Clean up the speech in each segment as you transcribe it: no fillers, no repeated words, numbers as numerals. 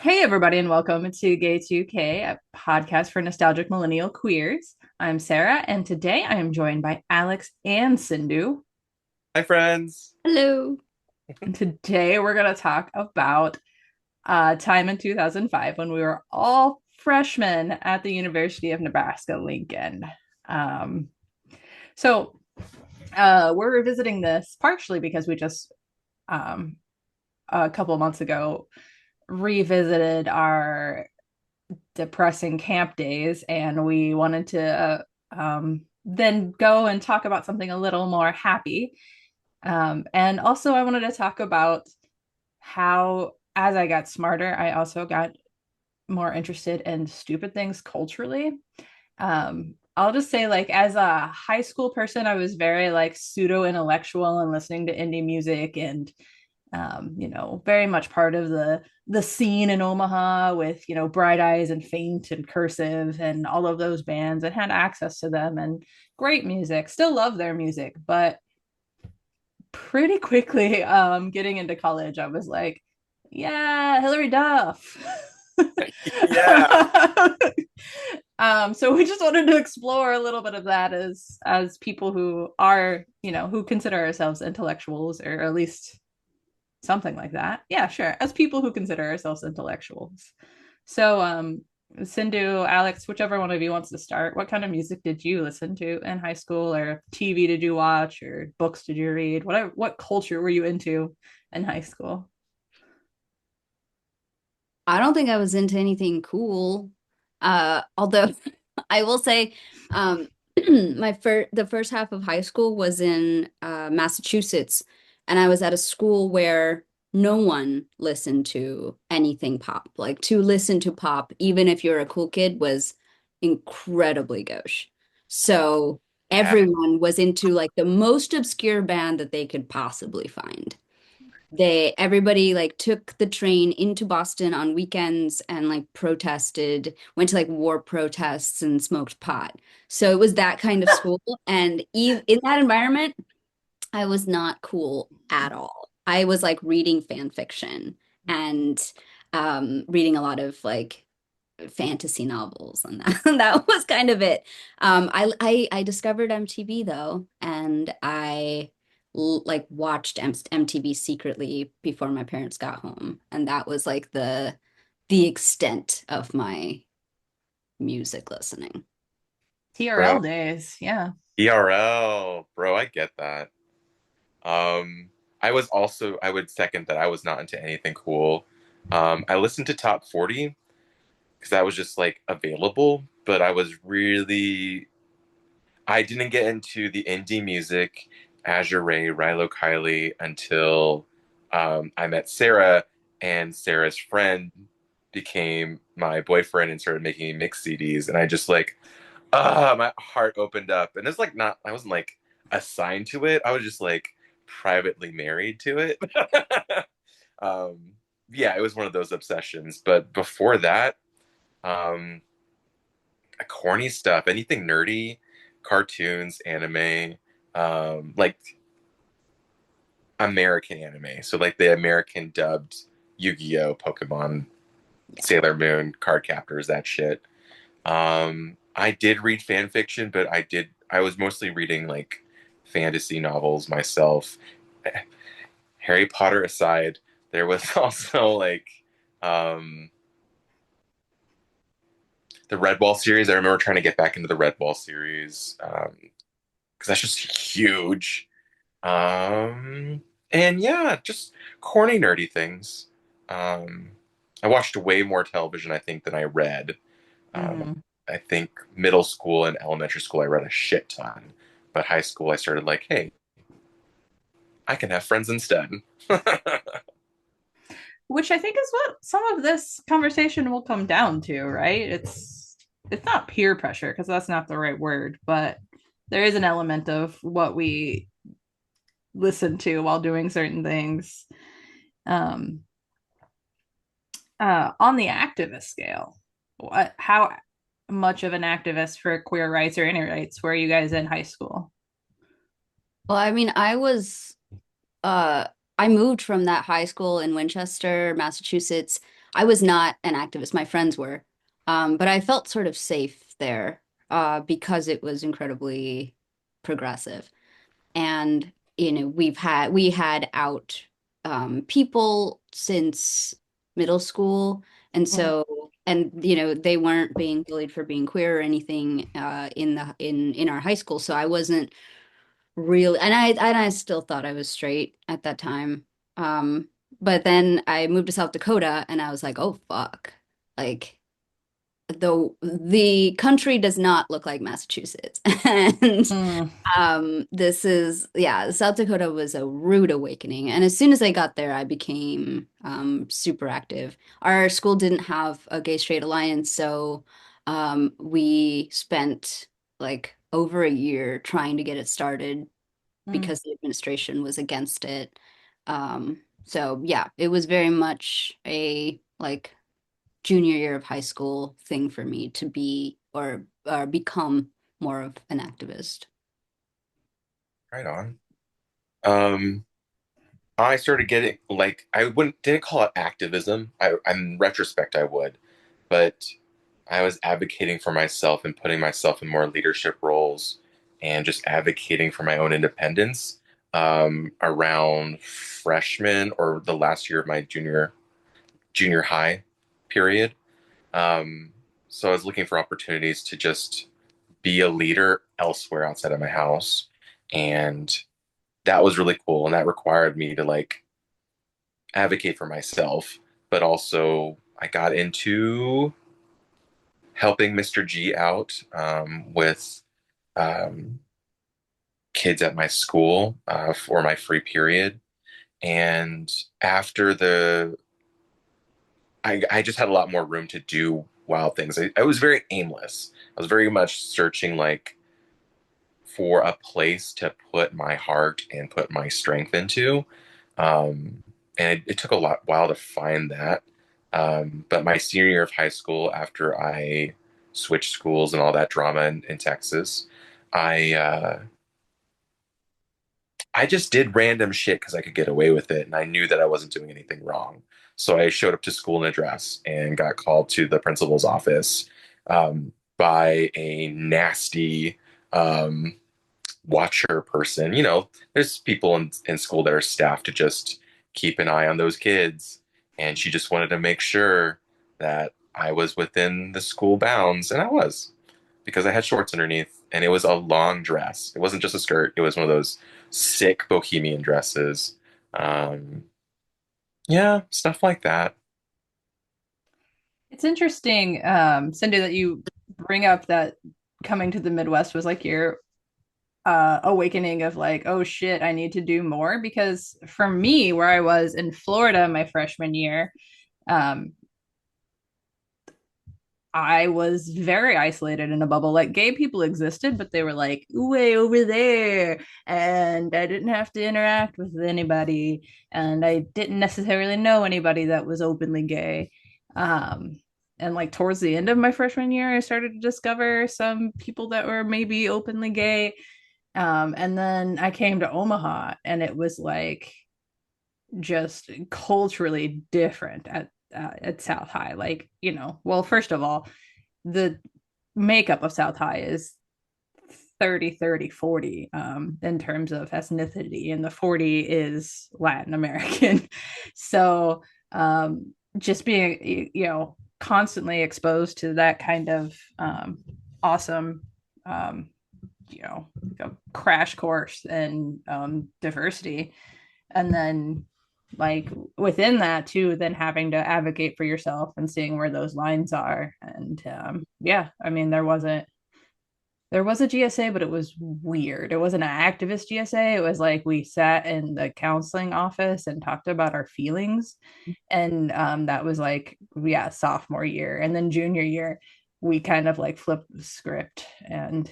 Hey, everybody, and welcome to Gay2k, a podcast for nostalgic millennial queers. I'm Sarah, and today I am joined by Alex and Sindu. Hi, friends. Hello. And today we're going to talk about time in 2005 when we were all freshmen at the University of Nebraska Lincoln. Um, so we're revisiting this partially because we just um, a couple of months ago revisited our depressing camp days, and we wanted to then go and talk about something a little more happy. And also, I wanted to talk about how, as I got smarter, I also got more interested in stupid things culturally. I'll just say, like, as a high school person, I was very like pseudo intellectual and listening to indie music and very much part of the scene in Omaha with, Bright Eyes and Faint and Cursive and all of those bands, and had access to them and great music. Still love their music, but pretty quickly, getting into college, I was like, yeah, Hillary Duff. Yeah. So we just wanted to explore a little bit of that as people who are, who consider ourselves intellectuals, or at least something like that. Yeah, sure. As people who consider ourselves intellectuals. So, Sindhu, Alex, whichever one of you wants to start, what kind of music did you listen to in high school, or TV did you watch, or books did you read? What culture were you into in high school? I don't think I was into anything cool. Although I will say, um, the first half of high school was in Massachusetts, and I was at a school where no one listened to anything pop. Like to listen to pop, even if you're a cool kid, was incredibly gauche. So Yeah. everyone was into like the most obscure band that they could possibly find. Everybody like took the train into Boston on weekends and like protested, went to like war protests and smoked pot. So it was that kind of school. And in that environment, I was not cool at all. I was like reading fan fiction and reading a lot of like fantasy novels, and that was kind of it. I discovered MTV though, and like watched MTV secretly before my parents got home, and that was like the extent of my music listening. TRL Bro. days. Yeah. ERL. Bro, I get that. Um, I would second that I was not into anything cool. I listened to Top 40 because that was just like available, but I didn't get into the indie music, Azure Ray, Rilo Kiley until I met Sarah, and Sarah's friend became my boyfriend and started making me mix CDs, and I just like, my heart opened up, and it's like not, I wasn't like assigned to it, I was just like privately married to it. um, yeah, it was one of those obsessions. But before that, um, corny stuff, anything nerdy, cartoons, anime, like American anime. So like the American dubbed Yu-Gi-Oh, Pokemon, Yeah. Sailor Moon, Card Captors, that shit. I did read fan fiction, but I was mostly reading like fantasy novels myself. Harry Potter aside, there was also like um the Redwall series. I remember trying to get back into the Redwall series because that's just huge. And yeah, just corny, nerdy things. Um, I watched way more television, I think, than I read. Um, Mm-hmm. I think middle school and elementary school, I read a shit ton. But high school, I started like, hey, I can have friends instead. Which I think is what some of this conversation will come down to, right? It's not peer pressure, because that's not the right word, but there is an element of what we listen to while doing certain things. Um, on the activist scale, how much of an activist for queer rights or any rights were you guys in high school? Well, I mean, uh I moved from that high school in Winchester, Massachusetts, I was not an activist, my friends were. But I felt sort of safe there because it was incredibly progressive. And, we had out people since middle school. And Mm, so, and they weren't being bullied for being queer or anything in our high school. So I wasn't really, and I still thought I was straight at that time. Um, but then I moved to South Dakota and I was like, oh fuck. Like the country does not look like Massachusetts. And mm, this is, yeah, South Dakota was a rude awakening. And as soon as I got there, I became super active. Our school didn't have a gay straight alliance, so we spent like over a year trying to get it started mm. because the administration was against it. So yeah, it was very much a like junior year of high school thing for me to be or become more of an activist. Right on. Um, I started getting like I wouldn't didn't call it activism. In retrospect, I would, but I was advocating for myself and putting myself in more leadership roles and just advocating for my own independence around freshman or the last year of my junior high period. Um, so I was looking for opportunities to just be a leader elsewhere outside of my house, and that was really cool. And that required me to like advocate for myself, but also I got into helping Mr. G out with um, kids at my school for my free period. And after I just had a lot more room to do wild things. I was very aimless. I was very much searching like for a place to put my heart and put my strength into. Um, and it took a while to find that. But my senior year of high school, after I switched schools and all that drama in Texas, I I just did random shit because I could get away with it, and I knew that I wasn't doing anything wrong. So I showed up to school in a dress and got called to the principal's office by a nasty um, watcher person. You know, there's people in school that are staffed to just keep an eye on those kids. And she just wanted to make sure that I was within the school bounds. And I was because I had shorts underneath and it was a long dress. It wasn't just a skirt, it was one of those sick bohemian dresses. Um, yeah, stuff like that. It's interesting, Cindy, that you bring up that coming to the Midwest was like your awakening of like, oh shit, I need to do more. Because for me, where I was in Florida my freshman year, um, I was very isolated in a bubble. Like gay people existed, but they were like way over there. And I didn't have to interact with anybody. And I didn't necessarily know anybody that was openly gay. Um, and like towards the end of my freshman year, I started to discover some people that were maybe openly gay. And then I came to Omaha and it was like just culturally different at South High. Like, well, first of all, the makeup of South High is 30, 30, 40 in terms of ethnicity, and the 40 is Latin American. So just being, constantly exposed to that kind of awesome, um, a crash course in diversity. And then like within that too, then having to advocate for yourself and seeing where those lines are. And yeah, I mean, there was a GSA, but it was weird. It wasn't an activist GSA. It was like we sat in the counseling office and talked about our feelings. And that was like, yeah, sophomore year. And then junior year, we kind of like flipped the script and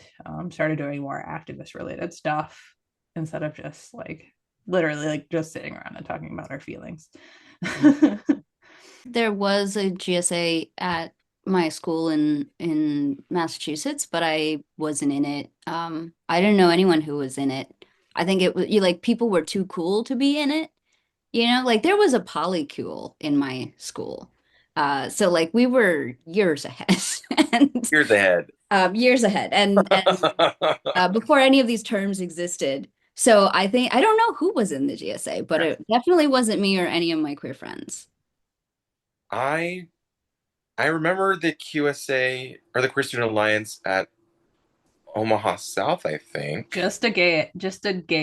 started doing more activist related stuff instead of just like literally like just sitting around and talking about our feelings. There was a GSA at my school in Massachusetts, but I wasn't in it. I didn't know anyone who was in it. I think it was you like people were too cool to be in it. Like there was a polycule in my school. So like we were years ahead and Years ahead. years ahead before any of these terms existed. So I think I don't know who was in the GSA, but it definitely wasn't me or any of my queer friends. I I remember the QSA or the Queer Student Alliance at Omaha South, I think. Just a gay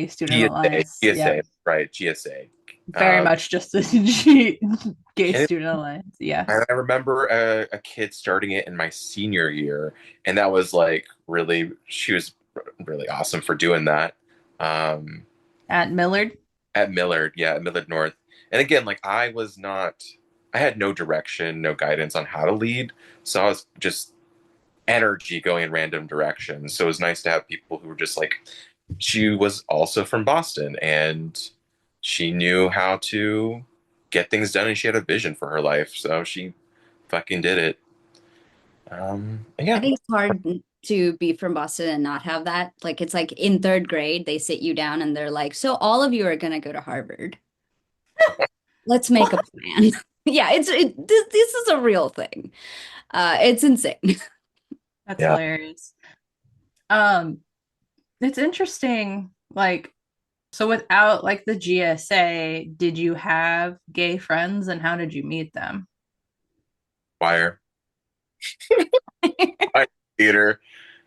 student GSA, alliance. Yep. GSA, right, GSA. Very much just a gay And student alliance. Yeah. I remember a kid starting it in my senior year, and that was like really, she was really awesome for doing that. Um, At Millard. at Millard, yeah, at Millard North. And again, like I had no direction, no guidance on how to lead. So I was just energy going in random directions. So it was nice to have people who were just like, she was also from Boston and she knew how to get things done and she had a vision for her life. So she fucking did it. I Yeah. think it's hard to be from Boston and not have that. Like it's like in third grade, they sit you down and they're like, "So all of you are gonna go to Harvard. Let's make a What? plan." Yeah, this is a real thing. It's insane. That's Yeah. hilarious. Um, it's interesting, like, so without like the GSA, did you have gay friends and how did you meet them? Choir. I theater.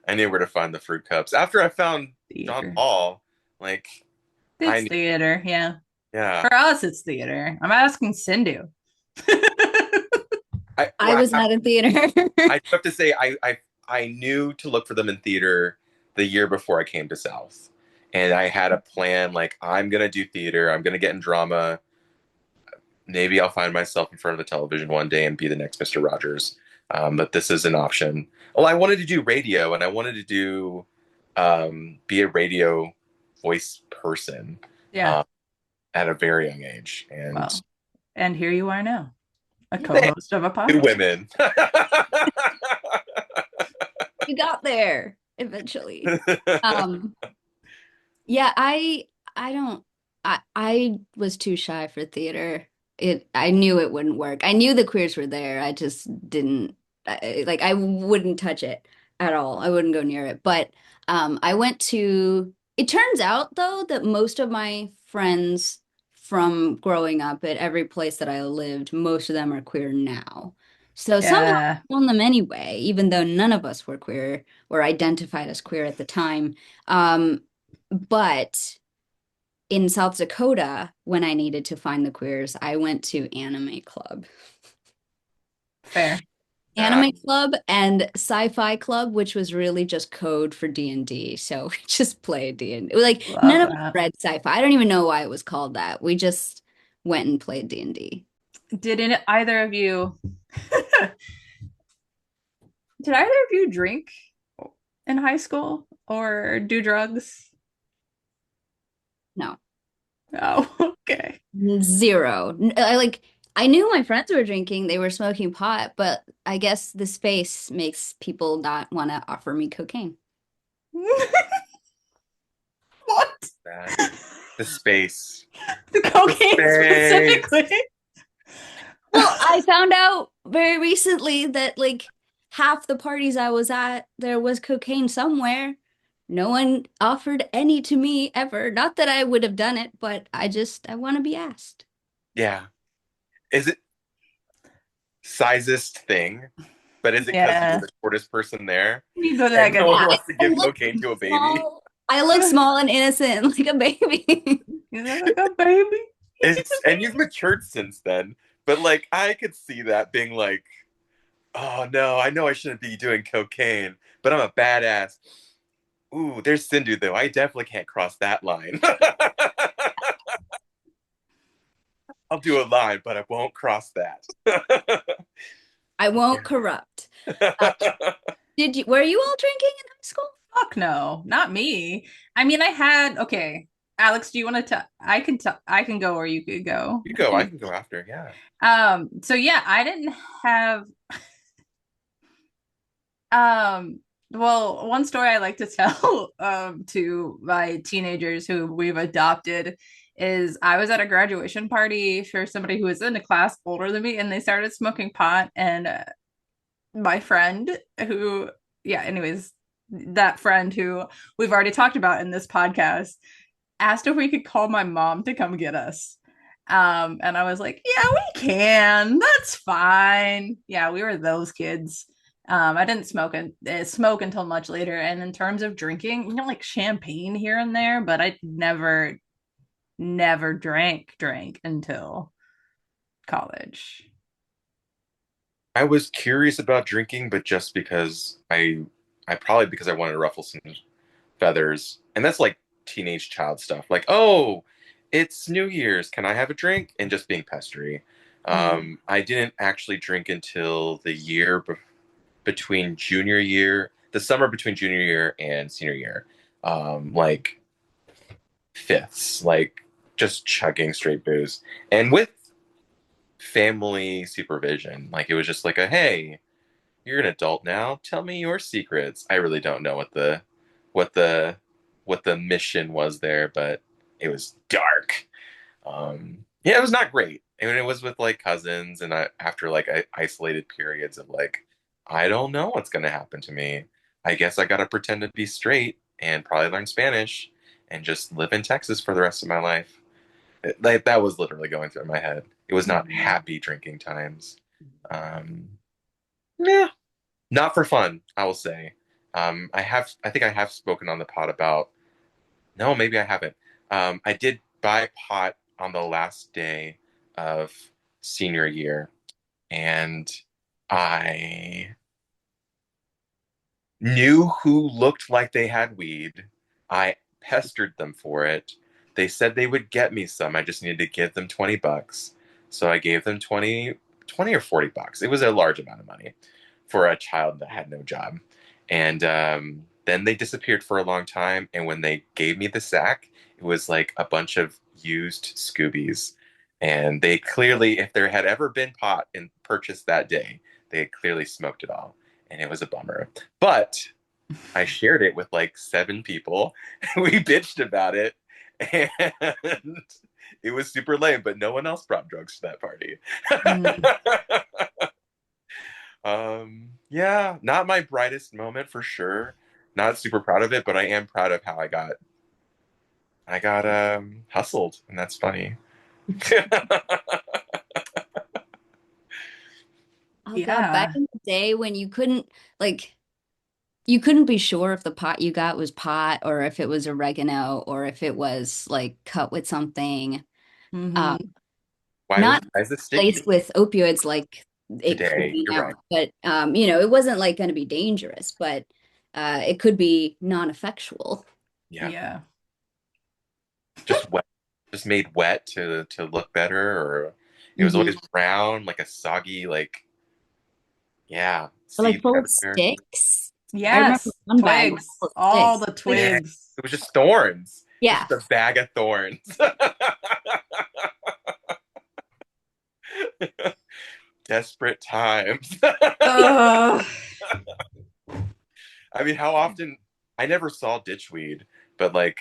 I knew where to find the fruit cups. After I found John Theater. Paul, like I It's knew, theater, yeah. yeah. For us, it's theater. I'm asking Sindu. I Well, was not in theater. I have to say I knew to look for them in theater the year before I came to South. And I had a plan like I'm gonna do theater, I'm gonna get in drama. Maybe I'll find myself in front of the television one day and be the next Mr. Rogers. But this is an option. Well, I wanted to do radio and I wanted to do be a radio voice person Yeah. um, at a very young age. And Well, and here you are now, a they co-host of a two podcast. women. You got there eventually. Um, yeah, I don't I was too shy for theater. I knew it wouldn't work. I knew the queers were there. I just didn't like I wouldn't touch it at all. I wouldn't go near it. But I went to it turns out though that most of my friends from growing up at every place that I lived, most of them are queer now. So somehow Yeah, I found them anyway, even though none of us were queer or identified as queer at the time. But in South Dakota, when I needed to find the queers, I went to Anime Club. fair. Uh, Anime Club and Sci-Fi Club, which was really just code for D&D. So we just played D&D. Like Love none of us that. read sci-fi. I don't even know why it was called that. We just went and played D&D. Did either of you did either of you drink in high school or do drugs? No. Oh, okay. Zero. I knew my friends were drinking, they were smoking pot, but I guess the space makes people not want to offer me cocaine. What? that the space. The The cocaine space. specifically? Well, I found out very recently that like half the parties I was at, there was cocaine somewhere. No one offered any to me ever. Not that I would have done it, but I want to be asked. Yeah. Is it sizest thing? But is it because you're Yeah. the shortest person there You go to and like a no one Yeah, wants to I give look cocaine to a baby? small. I look small and innocent like a baby. you look like a baby. It's and you've matured since then. But like I could see that being like, oh no, I know I shouldn't be doing cocaine, but I'm a badass. Ooh, there's Sindu though. I definitely can't cross that line. I'll do a line, but I won't cross that. I won't corrupt. Uh, were you all drinking in high school? Fuck no, not me. I mean, I had okay. Alex, do you want to tell? I can go or you could go. You go. I can go after. Yeah. So yeah, I didn't have well, one story I like to tell to my teenagers who we've adopted is I was at a graduation party for somebody who was in a class older than me, and they started smoking pot. And my friend, who, yeah, anyways, that friend who we've already talked about in this podcast, asked if we could call my mom to come get us. And I was like, yeah, we can. That's fine. Yeah, we were those kids. I didn't smoke until much later. And in terms of drinking, like champagne here and there, but I never drank until college. I was curious about drinking, but just because I probably because I wanted to ruffle some feathers, and that's like teenage child stuff. Like, oh, it's New Year's, can I have a drink? And just being pestery. Mm. I didn't actually drink until the year between junior year, the summer between junior year and senior year. Like fifths, like just chugging straight booze, and with family supervision. Like it was just like a hey, you're an adult now. Tell me your secrets. I really don't know what the what the mission was there, but it was dark. Yeah, it was not great. And it was with like cousins, and after like isolated periods of like, I don't know what's gonna happen to me. I guess I gotta pretend to be straight and probably learn Spanish and just live in Texas for the rest of my life. Like that was literally going through my head. It was not Mm. happy drinking times. Um, yeah, not for fun, I will say. I think I have spoken on the pod about, no, maybe I haven't. I did buy pot on the last day of senior year, and I knew who looked like they had weed. I pestered them for it. They said they would get me some. I just needed to give them $20. So I gave them 20 or $40. It was a large amount of money for a child that had no job. And then they disappeared for a long time. And when they gave me the sack, it was like a bunch of used Scoobies. And they clearly, if there had ever been pot and purchased that day, they had clearly smoked it all. And it was a bummer. But I shared it with like 7 people. We bitched about it, and it was super lame. But no one else brought drugs to that party. Mm. Yeah, not my brightest moment for sure. Not super proud of it, but I am proud of how I got hustled, and that's funny. Oh God, back Yeah. in the day when like you couldn't be sure if the pot you got was pot or if it was oregano or if it was like cut with something. Um, Hmm. not Why is it sticky laced with opioids like it could today? be You're right. now, but it wasn't like going to be dangerous, but it could be non-effectual. Yeah, Yeah. just wet, just made wet to look better, or it was Hmm. always brown, like a soggy, like yeah, Or like seed full of everywhere. sticks. I remember Yes. one bag was Twigs. full of All sticks. the Like, Yeah, twigs. it was just thorns. It was yeah. just a bag of thorns. Desperate times. Ugh. I mean, how often? I never saw ditchweed, but like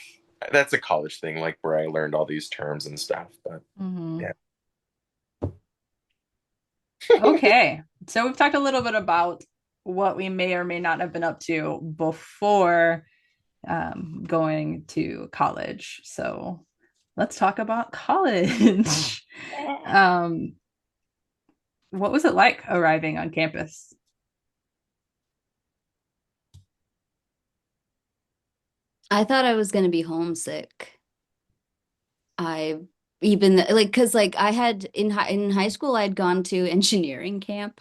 that's a college thing, like where I learned all these terms and stuff. But Hmm. yeah, Okay. So we've talked a little bit about what we may or may not have been up to before going to college. So let's talk about college. um, what was it like arriving on campus? I thought I was going to be homesick. I even like because like I had in high school I'd gone to engineering camp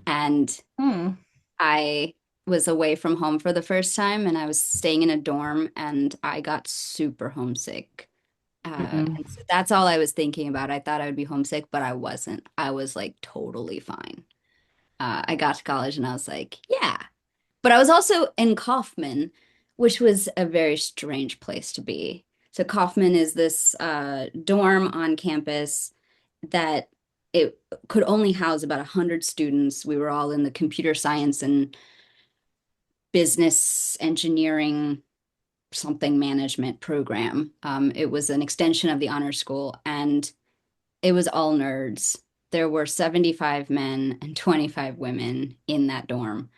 and Hmm. I was away from home for the first time and I was staying in a dorm and I got super homesick. Mm-mm. And so that's all I was thinking about. I thought I would be homesick, but I wasn't. I was like totally fine. I got to college and I was like, yeah. But I was also in Kaufman, which was a very strange place to be. So Kaufman is this dorm on campus that it could only house about 100 students. We were all in the computer science and business engineering something management program. It was an extension of the honor school, and it was all nerds. There were 75 men and 25 women in that dorm.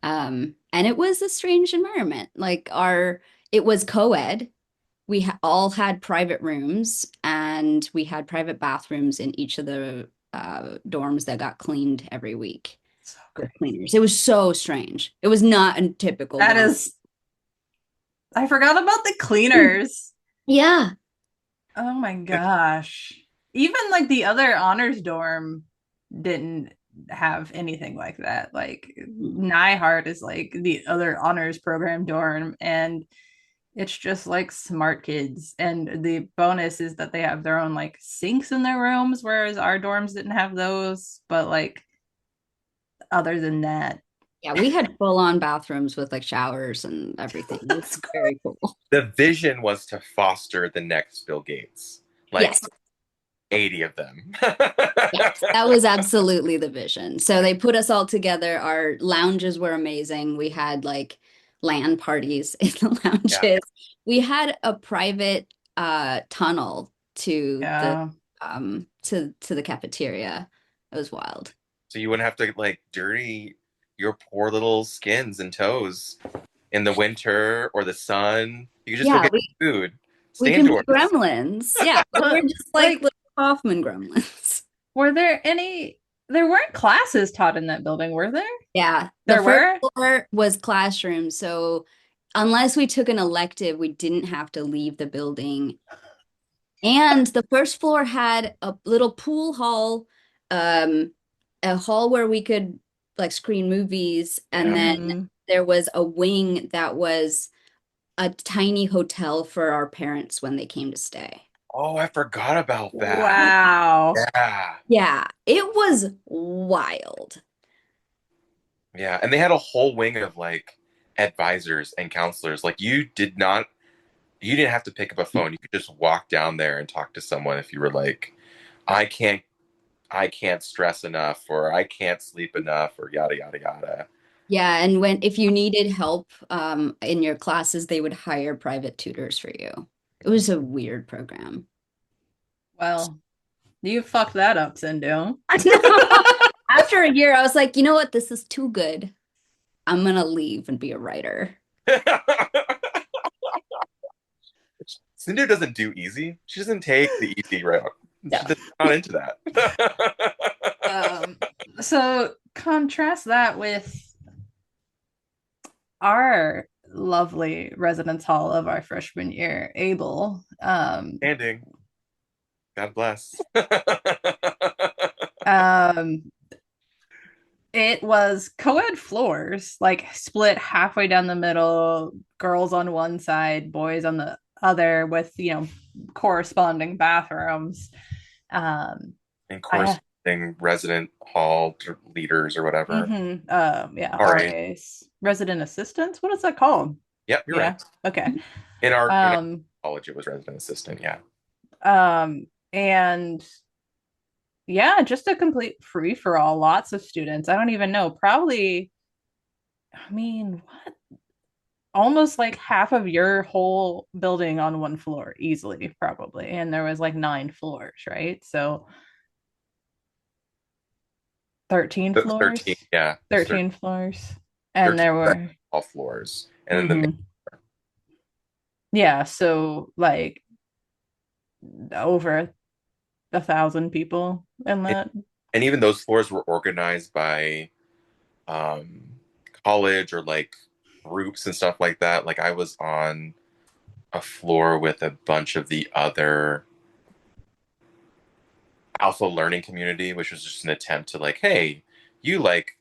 And it was a strange environment. It was co-ed. We all had private rooms, and we had private bathrooms in each of the dorms that got cleaned every week So with crazy. cleaners. It was so strange. It was not a typical That dorm. is, I forgot about the cleaners. Yeah. Oh my gosh. Even like the other honors dorm didn't have anything like that. Like Nyhart is like the other honors program dorm, and it's just like smart kids. And the bonus is that they have their own like sinks in their rooms, whereas our dorms didn't have those. But like other than that, Yeah, we had full-on bathrooms with like showers and everything. It was it's very cool. The vision was to foster the next Bill Gates, like Yes. 80 of them. Yes, that was absolutely the vision. So they put us all together. Our lounges were amazing. We had like LAN parties in the Yeah. lounges. We had a private tunnel to the yeah. to the cafeteria. It was wild. So you wouldn't have to like dirty your poor little skins and toes in the winter or the sun. You could just go Yeah, get food. we Stay can be indoors. gremlins. Yeah, we're But just like like, little Hoffman gremlins. were there any? There weren't classes taught in that building, were there? Yeah, the There first were. floor was classroom, so unless we took an elective, we didn't have to leave the building. And the first floor had a little pool hall, um, a hall where we could like screen movies, and Yeah. then Mhm. there was a wing that was a tiny hotel for our parents when they came to stay. Oh, I forgot about that. Wow. Yeah. Yeah, it was wild. Yeah. And they had a whole wing of like advisors and counselors. Like you didn't have to pick up a phone. You could just walk down there and talk to someone if you were like, I can't I can't stress enough or I can't sleep enough or yada yada yada. Yeah, and when if you needed help in your classes, they would hire private tutors for you. It was a weird program. Well, you fucked that up, Sindu. I know. After a year, I was like, you know what? This is too good. I'm gonna leave and be a writer. Sindu doesn't do easy. She doesn't take the easy route. No. She's not into that. Um, so contrast that with our lovely residence hall of our freshman year, Abel. Standing. God bless. Um, it was co-ed floors, like split halfway down the middle, girls on one side, boys on the other, with corresponding bathrooms. Um, And I corresponding resident hall leaders or whatever. yeah, RA. RAs, resident assistants. What is that called? Yep, you're Yeah. right. Okay. In our Um, college, it was resident assistant. Yeah. and yeah, just a complete free for all. Lots of students. I don't even know. Probably, I mean, what? Almost like half of your whole building on one floor, easily, probably. And there was like 9 floors, right? So 13 13. floors. Yeah. It's 13 floors. And 13 there were, all floors. And then the mhm. Yeah, so like over 1,000 people in and, that. and even those floors were organized by um college or like groups and stuff like that. Like I was on a floor with a bunch of the other alpha learning community, which was just an attempt to like, hey, you like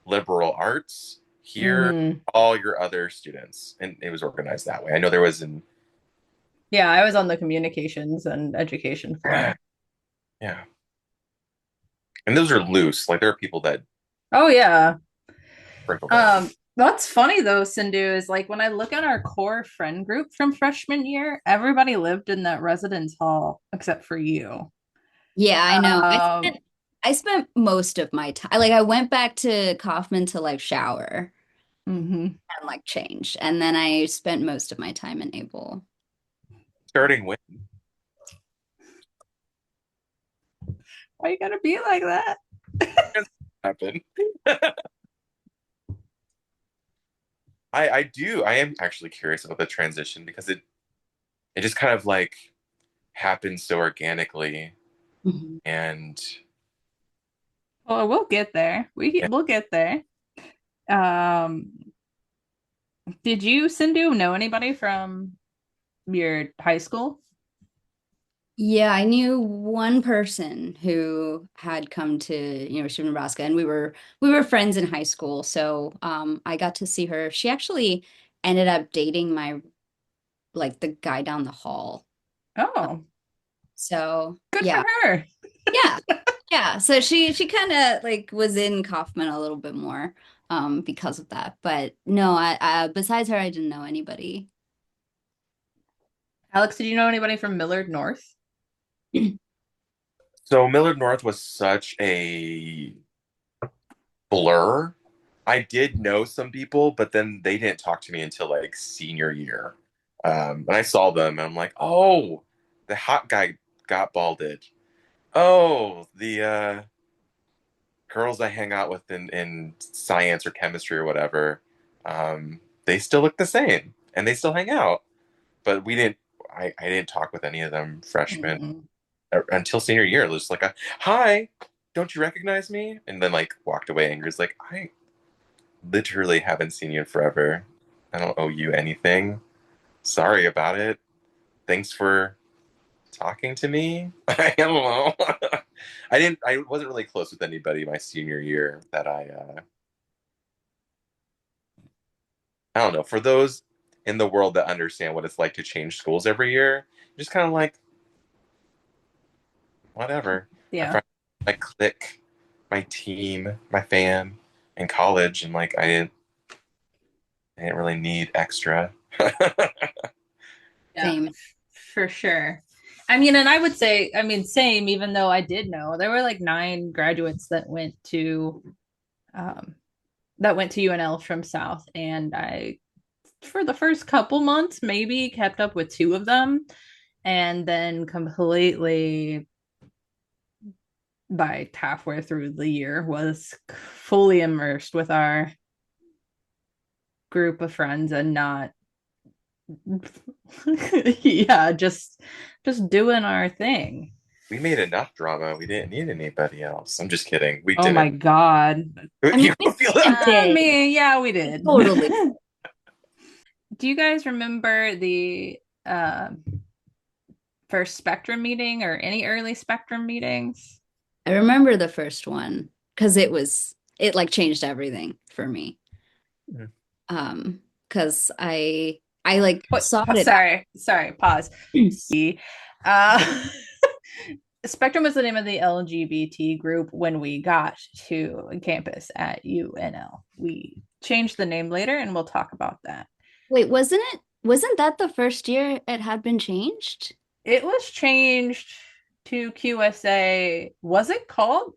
liberal arts, here Mm. all your other students. And it was organized that way. I know there was an Yeah, I was on the communications and education floor. yeah. And those are loose. Like there are people that Oh yeah. sprinkle there. That's funny though, Sindhu, is like when I look at our core friend group from freshman year, everybody lived in that residence hall except for you. Yeah, I know. Um, I spent most of my time like I went back to Kaufman to like shower. Hmm. and like changed. And then I spent most of my time in Able. Starting when? Why you gotta be like that? Happen. I am actually curious about the transition because it just kind of like happened so organically Mhm. and Well, we'll get there. yeah. We'll get there. Um, did you, Sindu, know anybody from your high school? Yeah, I knew one person who had come to University of Nebraska, and we were friends in high school. So I got to see her. She actually ended up dating my like the guy down the hall. Oh, So good for yeah, her. yeah, yeah. So she kind of like was in Kaufman a little bit more because of that. But no, I besides her, I didn't know anybody. Alex, did you know anybody from Millard North? So Millard North was such a blur. I did know some people, but then they didn't talk to me until like senior year. And I saw them and I'm like, oh, the hot guy got balded. Oh, the girls I hang out with in science or chemistry or whatever, they still look the same and they still hang out. But I didn't talk with any of them freshmen Mm. until senior year. It was just like, hi, don't you recognize me? And then like walked away and was like, I literally haven't seen you in forever. I don't owe you anything. Sorry about it. Thanks for talking to me. I don't know. I wasn't really close with anybody my senior year that I don't know. For those in the world that understand what it's like to change schools every year, just kind of like whatever. I Yeah. find my clique, my team, my fam in college, and like I didn't really need extra. Yeah, Same. for sure. I mean, and I would say, I mean, same, even though I did know there were like nine graduates um, that went to UNL from South, and I, for the first couple months, maybe kept up with two of them, and then completely by halfway through the year was fully immersed with our group of friends and not yeah, just doing our thing. We made enough drama. We didn't need anybody else. I'm just kidding. We Oh my didn't. God. I mean, You we feel kind of that? I did. mean, yeah, we We did. totally. Do you guys remember the uh, first Spectrum meeting or any early Spectrum meetings? I remember the first one because it like changed everything for me. Because I like What? sought it out. Sorry, pause. See, uh, Spectrum was the name of the LGBT group when we got to campus at UNL. We changed the name later, and we'll talk about that. Wait, wasn't that the first year it had been changed? It was changed to QSA. Was it called?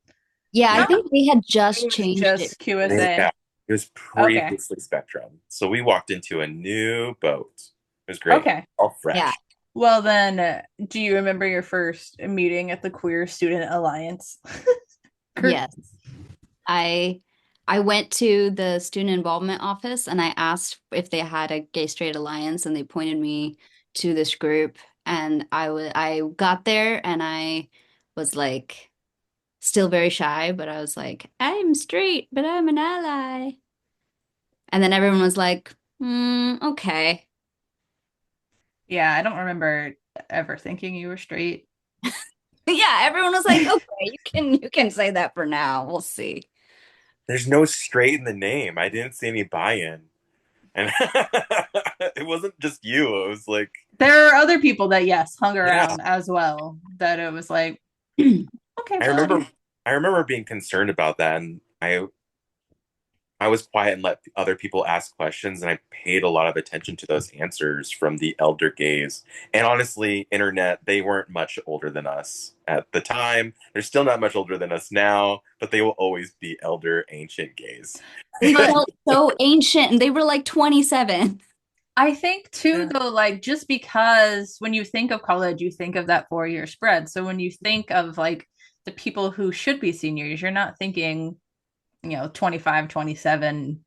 Yeah, I No, think they had it just was changed it. just QSA. Yeah, it was Okay. previously Spectrum. So we walked into a new boat. It was great. Okay. All Yeah. fresh. Well, then, do you remember your first meeting at the Queer Student Alliance group? Yes. I I went to the student involvement office and I asked if they had a gay straight alliance and they pointed me to this group and I got there and I was like still very shy, but I was like, I'm straight, but I'm an ally. And then everyone was like, okay. Yeah, I don't remember ever thinking you were straight. Yeah, everyone was like, okay, you can say that for now. We'll see. There's no straight in the name. I didn't see any buy-in. And it wasn't just you. It was like, There are other people that, yes, hung yeah. around as well, that it was like, okay, I well, remember I remember being concerned about that and I was quiet and let other people ask questions, and I paid a lot of attention to those answers from the elder gays. And honestly, internet, they weren't much older than us at the time. They're still not much older than us now, but they will always be elder ancient gays. They felt so ancient and they were like 27. I think too, Yeah. though, like just because when you think of college, you think of that 4 year spread. So when you think of like the people who should be seniors, you're not thinking, 25, 27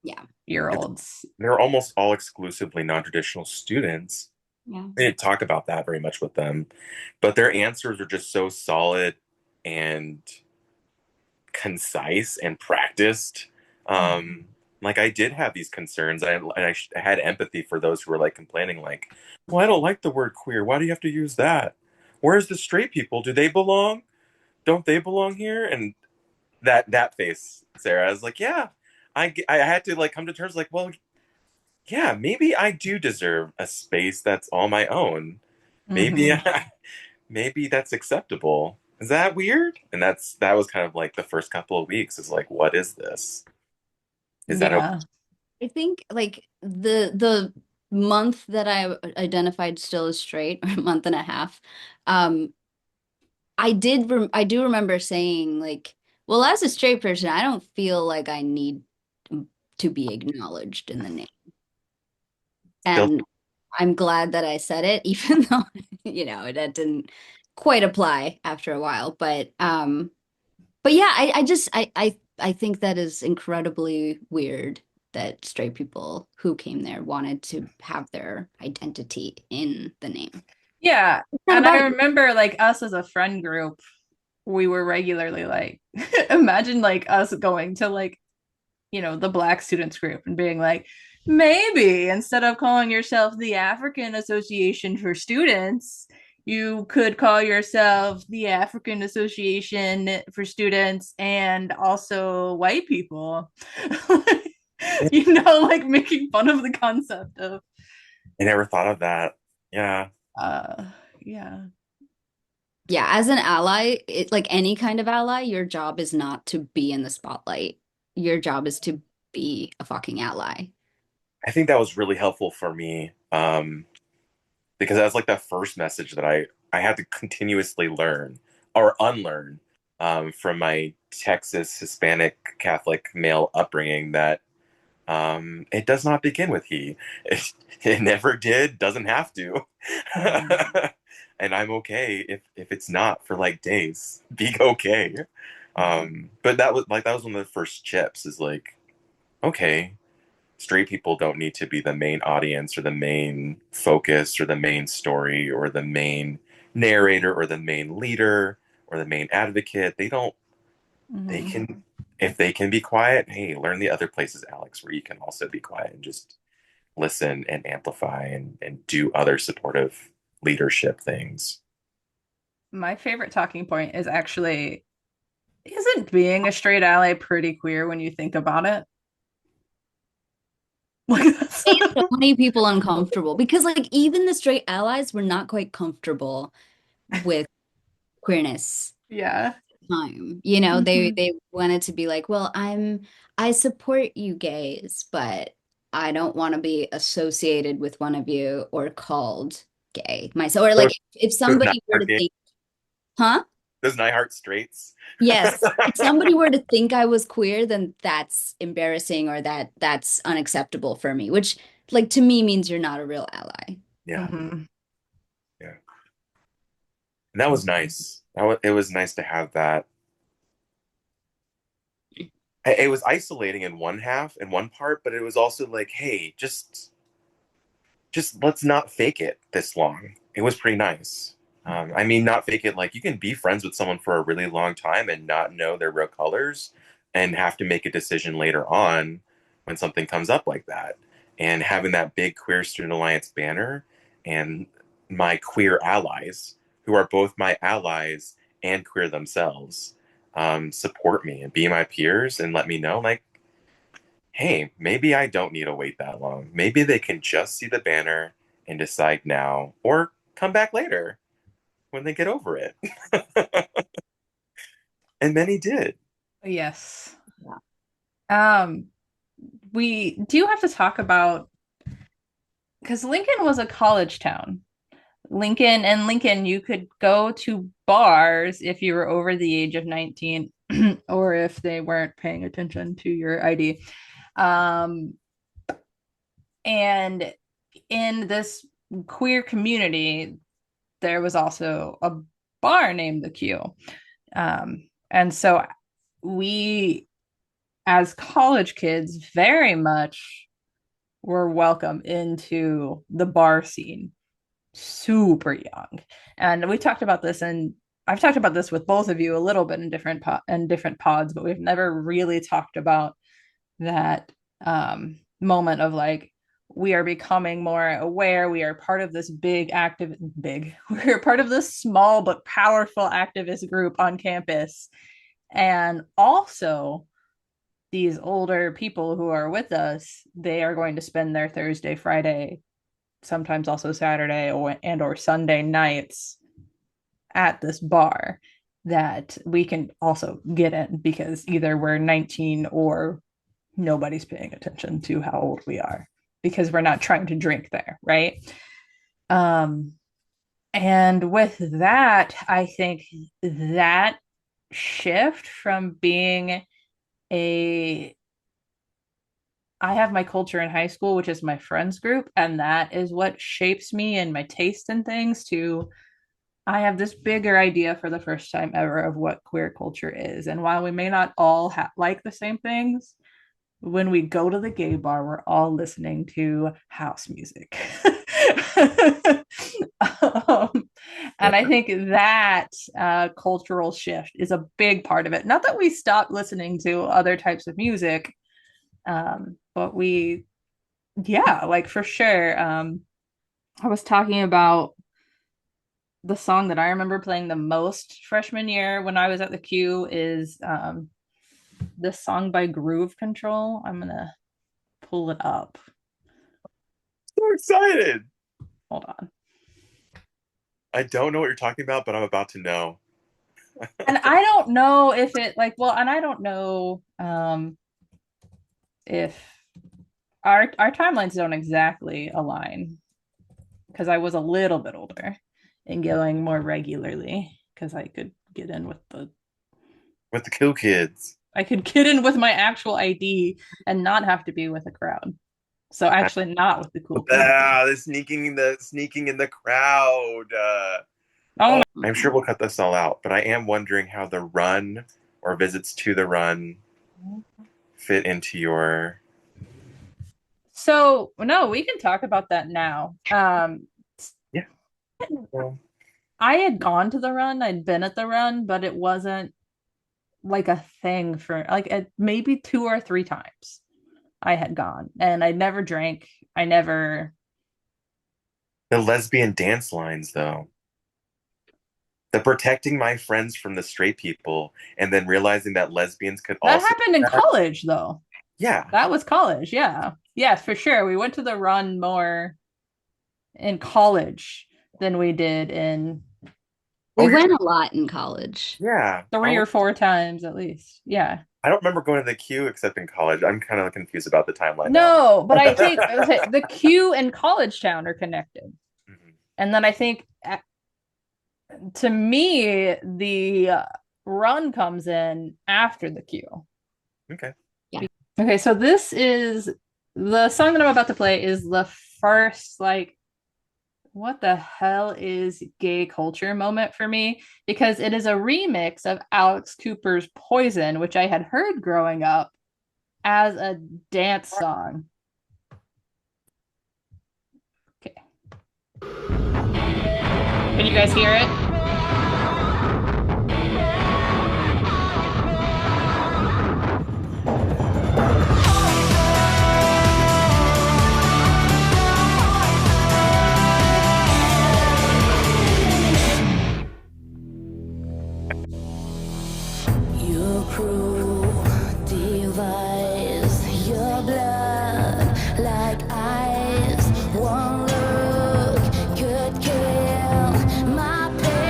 Yeah. year olds. They're almost all exclusively non-traditional students. Yeah. I didn't talk about that very much with them, but their answers are just so solid and concise and practiced. Um, like I did have these concerns, I had empathy for those who were like complaining, like, "Well, I don't like the word queer. Why do you have to use that? Where's the straight people? Do they belong? Don't they belong here?" And that face, Sarah, I was like, "Yeah." I had to like come to terms like, well, yeah, maybe I do deserve a space that's all my own. Maybe Mm-hmm. maybe that's acceptable. Is that weird? And that was kind of like the first couple of weeks is like, what is this? Is that okay? Yeah. I think like the month that I identified still as straight, or a month and a half, um, I do remember saying like, well, as a straight person, I don't feel like I need to be acknowledged in the name. Still, And I'm glad that I said it, even though, that didn't quite apply after a while. But yeah, I think that is incredibly weird that straight people who came there wanted to have their identity in the name. Yeah. It's not And I about you. remember like us as a friend group, we were regularly like, imagine like us going to like, the Black students group and being like, maybe instead of calling yourself the African Association for Students, you could call yourself the African Association for Students and also white people. Like making fun of the concept of I never thought of that. Yeah. uh yeah. Yeah, as an ally, like any kind of ally, your job is not to be in the spotlight. Your job is to be a fucking ally. I think that was really helpful for me. Because that was like the first message that I had to continuously learn or unlearn from my Texas Hispanic Catholic male upbringing that it does not begin with he. It never did, doesn't have to. And I'm okay if it's not for like days. Be okay. But that was one of the first chips is like, okay, straight people don't need to be the main audience or the main focus or the main story or the main narrator or the main leader or the main advocate. They Mm-hmm. can, if they can be quiet, hey, learn the other places, Alex, where you can also be quiet and just listen and amplify and do other supportive leadership things. My favorite talking point is actually, isn't being a straight ally pretty queer when you think about it? Like that's Made so many people uncomfortable because like even the straight allies were not quite comfortable with queerness yeah. time. Mm-hmm. They wanted to be like, well, I support you gays, but I don't want to be associated with one of you or called gay myself. Or like Those, if those somebody were Neihart to games, think, huh? those Neihart straights. Yes. If somebody were to think I was queer, then that's embarrassing or that's unacceptable for me, which like to me means you're not a real ally. Yeah, Mm-hmm. yeah. And that was nice. It was nice to have that. It was isolating in one half, in one part, but it was also like, hey, just let's not fake it this long. It was pretty nice. I mean, not fake it like you can be friends with someone for a really long time and not know their real colors and have to make a decision later on when something comes up like that. And having that big Queer Student Alliance banner and my queer allies, who are both my allies and queer themselves, support me and be my peers and let me know, like, hey, maybe I don't need to wait that long. Maybe they can just see the banner and decide now or come back later when they get over it. And many did. Yes. Yeah. Um, we do have to talk about because Lincoln was a college town. Lincoln, you could go to bars if you were over the age of 19 or if they weren't paying attention to your ID. Um, and in this queer community, there was also a bar named the Q. And so we, as college kids, very much were welcome into the bar scene super young. And we talked about this, and I've talked about this with both of you a little bit in different pods, but we've never really talked about that moment of like we are becoming more aware. We are part of this we're part of this small but powerful activist group on campus. And also, these older people who are with us, they are going to spend their Thursday, Friday, sometimes also Saturday or Sunday nights at this bar that we can also get in because either we're 19 or nobody's paying attention to how old we are because we're not trying to drink there, right? Um, and with that, I think that shift from being a I have my culture in high school, which is my friends group, and that is what shapes me and my taste in things to I have this bigger idea for the first time ever of what queer culture is. And while we may not all like the same things, when we go to the gay bar, we're all listening to house music. um, and I think that cultural shift is a big part of it. Not that we stopped listening to other types of music, but yeah, like for sure. I was talking about the song that I remember playing the most freshman year when I was at the Q is this song by Groove Control. I'm gonna pull it up. So excited. Hold on. I don't know what you're talking about, but I'm about to know. And I don't know if it like well, and I don't know if our timelines don't exactly align because I was a little bit older and going more regularly because I could get in With the cool kids. I could get in with my actual ID and not have to be with a crowd. So actually not with the cool kids. The sneaking in the crowd. Oh, I'm sure we'll cut this all out, but I am wondering how the run or visits to the run fit into your. so no, we can talk about that now. Yeah. Well, I had gone to the run, I'd been at the run, but it wasn't like a thing for like maybe two or three times I had gone, and I never drank. I never. the lesbian dance lines, though. The protecting my friends from the straight people, and then realizing that lesbians could That also. happened in college, though. Yeah. That was college. Yeah. Yes, for sure. We went to the run more in college than we did in We Oh, went a lot in college. yeah. three or four times at least. Yeah. I don't remember going to the queue except in college. I'm kind of confused about the timeline now. No, but I think the Q and College Town are connected. Mhm. And then I think to me, the run comes in after the Q. Okay. Yeah. Okay, so this is the song that I'm about to play is the first like what the hell is gay culture moment for me because it is a remix of Alex Cooper's Poison, which I had heard growing up as a dance song. Okay. Can you guys hear it? Your cruel device, your blood like ice. One look could kill my pain.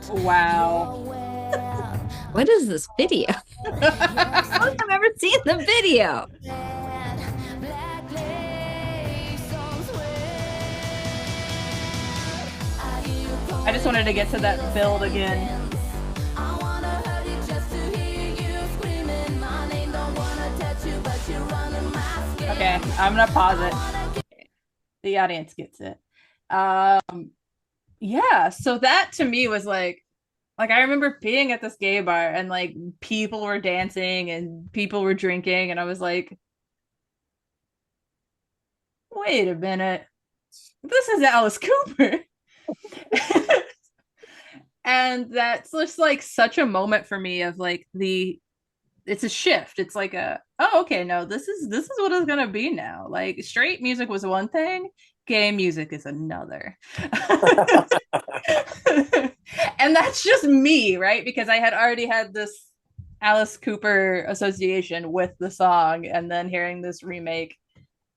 Wow. What is this video? I don't think I've ever seen the video. I just wanted to get to that build again. Okay, I'm gonna pause it. The audience gets it. Yeah, so that to me was like I remember being at this gay bar and like people were dancing and people were drinking and I was like, wait a minute. This is Alice Cooper. And that's just like such a moment for me of like it's a shift. It's like oh okay, no, this is what it's gonna be now. Like straight music was one thing, gay music is another. And that's just me, right? Because I had already had this Alice Cooper association with the song and then hearing this remake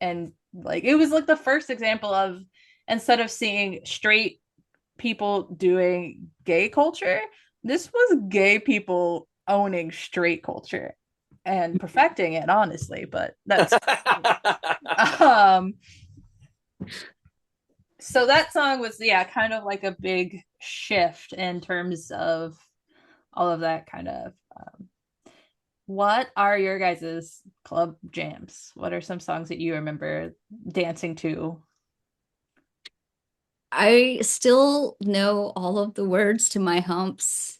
and like it was like the first example of instead of seeing straight people doing gay culture, this was gay people owning straight culture and perfecting it, honestly. But that's um so that song was yeah, kind of like a big shift in terms of all of that kind of what are your guys's club jams? What are some songs that you remember dancing to? I still know all of the words to My Humps.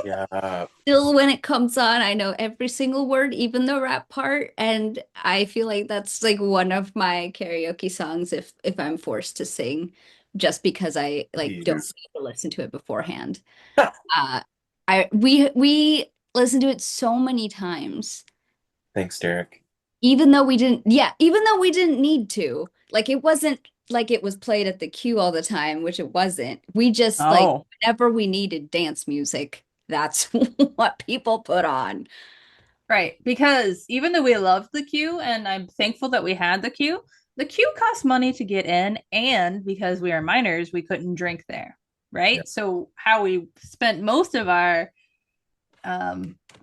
Yeah. Still, when it comes on, I know every single word, even the rap part, and I feel like that's like one of my karaoke songs if I'm forced to sing, just because I like don't Please. need to listen to it beforehand. We listened to it so many times, Thanks, Derek. even though we didn't, yeah, even though we didn't need to. Like it wasn't like it was played at the queue all the time, which it wasn't. We just like Oh, whenever we needed dance music, that's what people put on. right. Because even though we loved the queue, and I'm thankful that we had the queue cost money to get in, and because we are minors, we couldn't drink there, Yeah. right? So how we spent most of our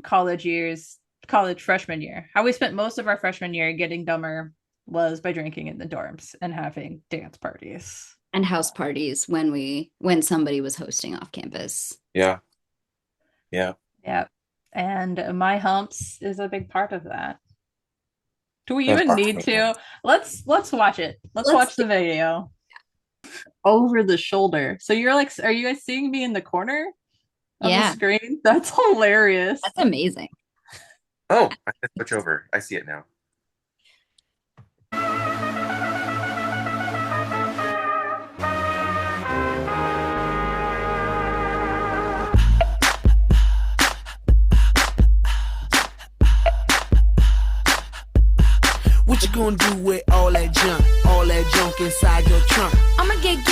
college years, college freshman year, how we spent most of our freshman year getting dumber was by drinking in the dorms and having dance parties. And house parties when somebody was hosting off campus. Yeah. Yeah. Yeah. And My Humps is a big part of that. Do we That's even need awesome. to? Let's watch it. Let's watch the video. Over the shoulder. So you're like, are you guys seeing me in the corner of the Yeah, screen? That's hilarious. that's amazing. Oh, I can switch over. I see it now. What you gonna do with all that junk inside your trunk? I'ma get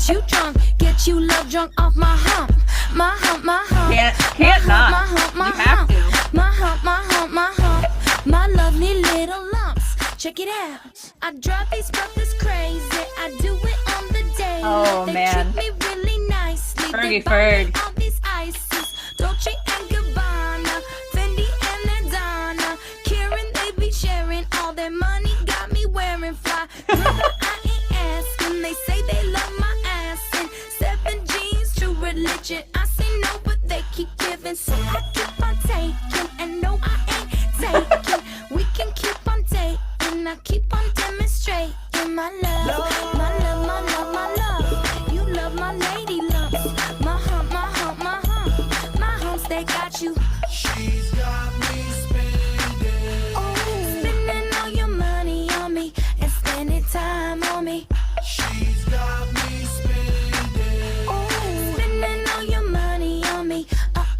you drunk, get you love drunk off my hump, my hump, my hump. Can't not. My hump, my You have hump, to. my hump, my hump, my hump, my lovely little lumps. Check it out. I drive these brothers crazy. I do it on the day. Oh, they man. treat me really nicely. Fergie They buy me Ferg. all these ices, Dolce and Gabbana, Fendi and Adana. Karen, they be sharing all their money. Got me wearing fly. Girl, I ain't asking. They say they love my ass and 7 jeans, true religion. I say no, but they keep giving, so I keep on taking. And no, I ain't taking. We can keep on dating. I keep on demonstrating my love, my love, my love, my love. You love my lady lumps, my hump, my hump, my hump, my humps. They got you. She's got me spending. Oh, spending all your money on me and spending time on me. She's got me spending. Oh, spending all your money on me,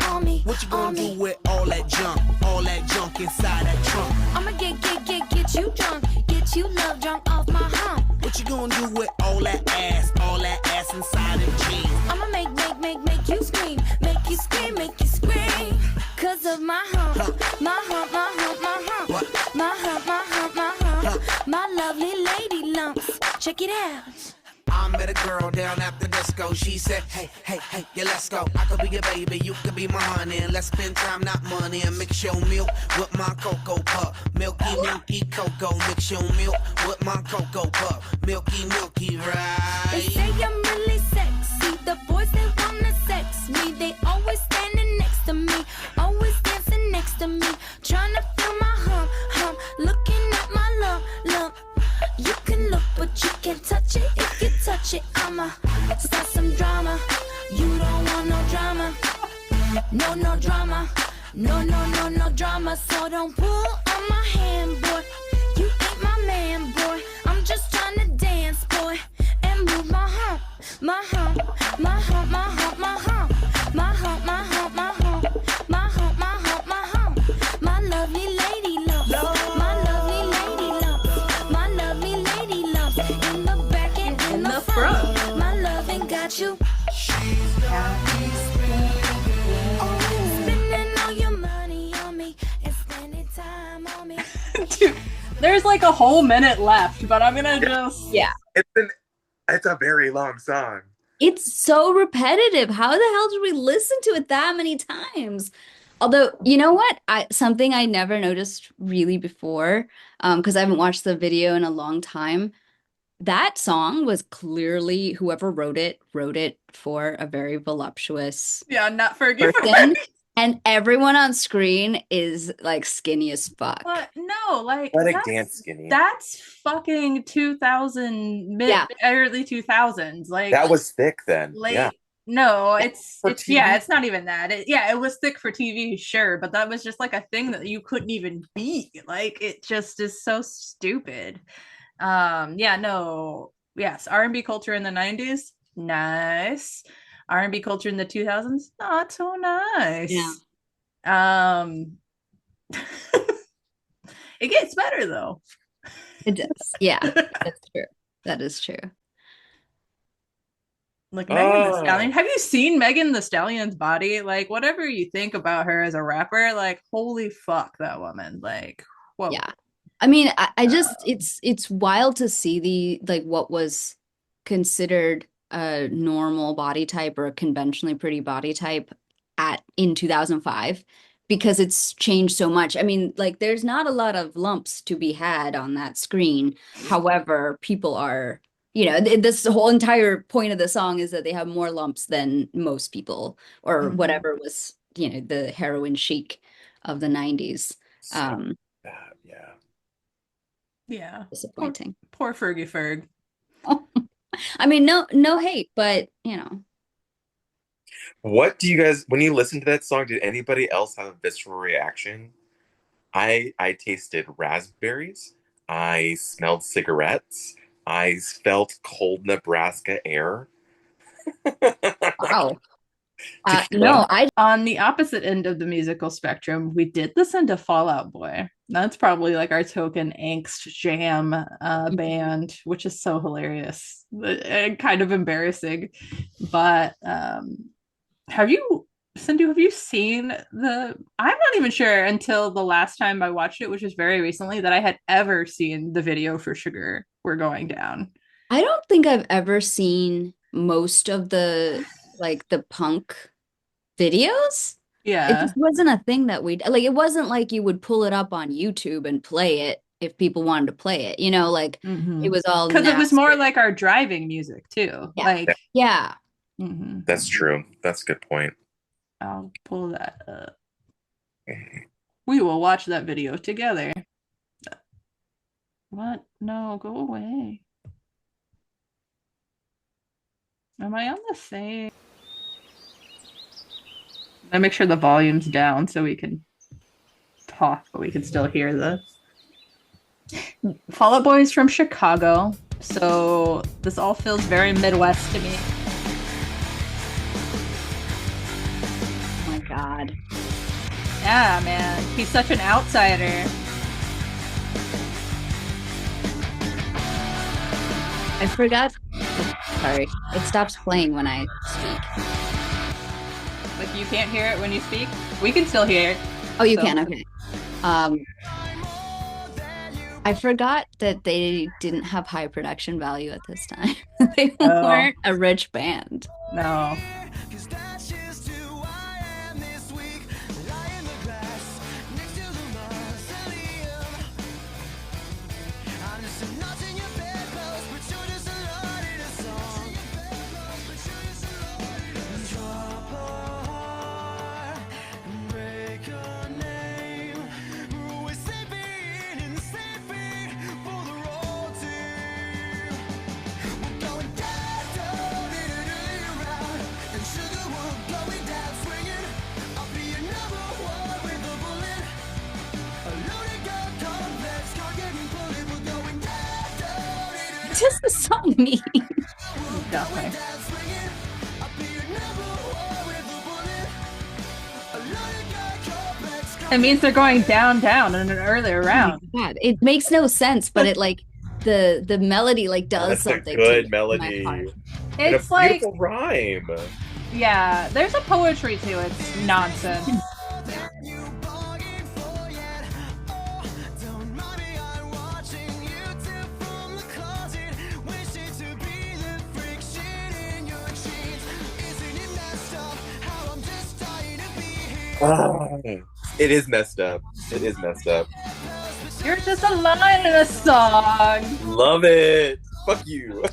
on me. What you on gonna me. do with all that junk inside that trunk? I'ma get you drunk, get you love drunk off my hump. What you gonna do with all that ass inside them jeans? I'ma make you scream, make you scream, make you scream. Cause of my hump, my hump, my hump, my hump, my hump, my hump, my hump, my lovely lady lumps. Check it out. I met a girl down at the disco. She said, hey, hey, hey, yeah, let's go. I could be your baby, you could be my honey. And let's spend time, not money. And mix your milk with my cocoa pup. Milky, milky cocoa. Mix your milk with my cocoa pup. Milky, milky, They right? say I'm really sexy. The boys they wanna sex me. They always standing next to me, always dancing next to me, trying to feel my hump, looking at my lump. You can look, but you can't touch it. If you touch it, I'ma start some drama. You don't want no drama, no drama, no drama. So don't pull on my hand, boy. You ain't my man, boy. I'm just trying to dance, boy, and move my hump, my hump, my hump, my hump, my hump, my hump, my hump, my hump, my hump, my hump, my hump. My lovely lady lumps, my lovely lady lumps, my lovely lady lumps in the back and in the front. My loving got you. Spending all your money on me and spending time on me. Dude, there's like a whole minute left, but I'm gonna just Yeah. It's a very long song. It's so repetitive. How the hell did we listen to it that many times? Although, you know what? Something I never noticed really before, because I haven't watched the video in a long time. That song was clearly whoever wrote it for a very voluptuous not forgive person, and everyone on screen is like skinny as fuck. But no, like Let it that's, dance skinny. that's fucking 2000 Yeah. early 2000s. Like That was thick then. late. Yeah. No, For it's yeah, TV? it's not even that. It was thick for TV, sure, but that was just like a thing that you couldn't even beat. Like it just is so stupid. Yes, R&B culture in the 90s, nice. R&B culture in the 2000s, not so nice. Yeah. It gets better though. It does. Yeah, that's true. That is true. Like Megan Thee Oh. Stallion. Have you seen Megan Thee Stallion's body? Like whatever you think about her as a rapper, like holy fuck that woman. Like whoa. Yeah. I mean, I just it's wild to see the like what was considered a normal body type or a conventionally pretty body type in 2005 because it's changed so much. I mean, like there's not a lot of lumps to be had on that screen. However, people are, this whole entire point of the song is that they have more lumps than most people or Mhm. whatever was, the heroin chic of the 90s. Yeah. Yeah. Disappointing. Poor Fergie Ferg. I mean, no hate, but What do you guys, when you listen to that song, did anybody else have a visceral reaction? I tasted raspberries. I smelled cigarettes. I felt cold Nebraska air. wow. Tequila. No, I On the opposite end of the musical spectrum, we did listen to Fall Out Boy. That's probably like our token angst jam band, which is so hilarious and kind of embarrassing. But Sindu, have you seen I'm not even sure until the last time I watched it, which was very recently, that I had ever seen the video for Sugar We're Going Down. don't think I've ever seen most of the punk videos. It Yeah. just wasn't a thing that we like. It wasn't like you would pull it up on YouTube and play it if people wanted to play it. It was all Because it was more nasty. like our driving music too. Yeah. Like Yeah. mhm. That's true. That's a good point. I'll pull that up. We will watch that video together. What? No, go away. Am I on the same? I make sure the volume's down so we can talk, but we can still hear the Fall Out Boy is from Chicago, so this all feels very Midwest to me. Oh my God. Yeah, man, he's such an outsider. I forgot. Sorry. It stops playing when I speak. Like you can't hear it when you speak. We can still hear it. Oh, you So- can. Okay. I forgot that they didn't have high production value at this time. They Oh, weren't a rich band. no. Cause that's just who I am this week. Lie in the grass next to the mausoleum. I'm just a notch in your bedpost, but you're just a lot in a song. Drop a heart and break a name. We're always saving and saving for the road team. We're going down, down, around, and sugar will going down swinging. I'll be your number one with a bullet. A loaded gun complex, target and bullet. We're going down, down, What does the song mean? Nothing. down swinging. I'll be your number one with a bullet. A loaded gun complex, It means they're going down, down in an earlier Oh my round. God, it makes no sense, but it like the melody like does That's a something good to melody. my heart. And a It's like, beautiful rhyme. yeah, there's a poetry to it. It's nonsense. you bargained for yet. Oh, don't mind me, I'm watching YouTube from the closet. Wishing to be the freak shit in your jeans. Isn't it messed up how I'm just dying to be here? Oh, it is messed up. It is messed up. You're just a line in a song. Love it. Fuck you.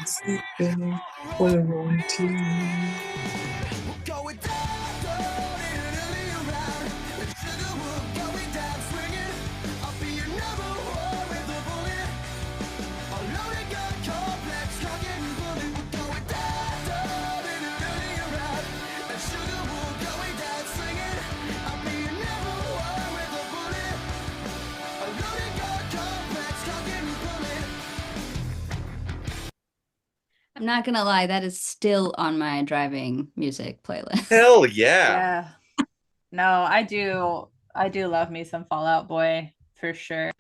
Sleeping for the wrong team. Going down, down, around. And sugar will going down swinging. I'll be your number one with a bullet. A loaded gun complex, target and bullet. We're going down, down, around. And sugar will going down swinging. I'll be your number one with a bullet. A loaded gun complex, target and bullet. I'm not gonna lie, that is still on my driving music playlist. Hell yeah. Yeah. No, I do love me some Fall Out Boy for sure.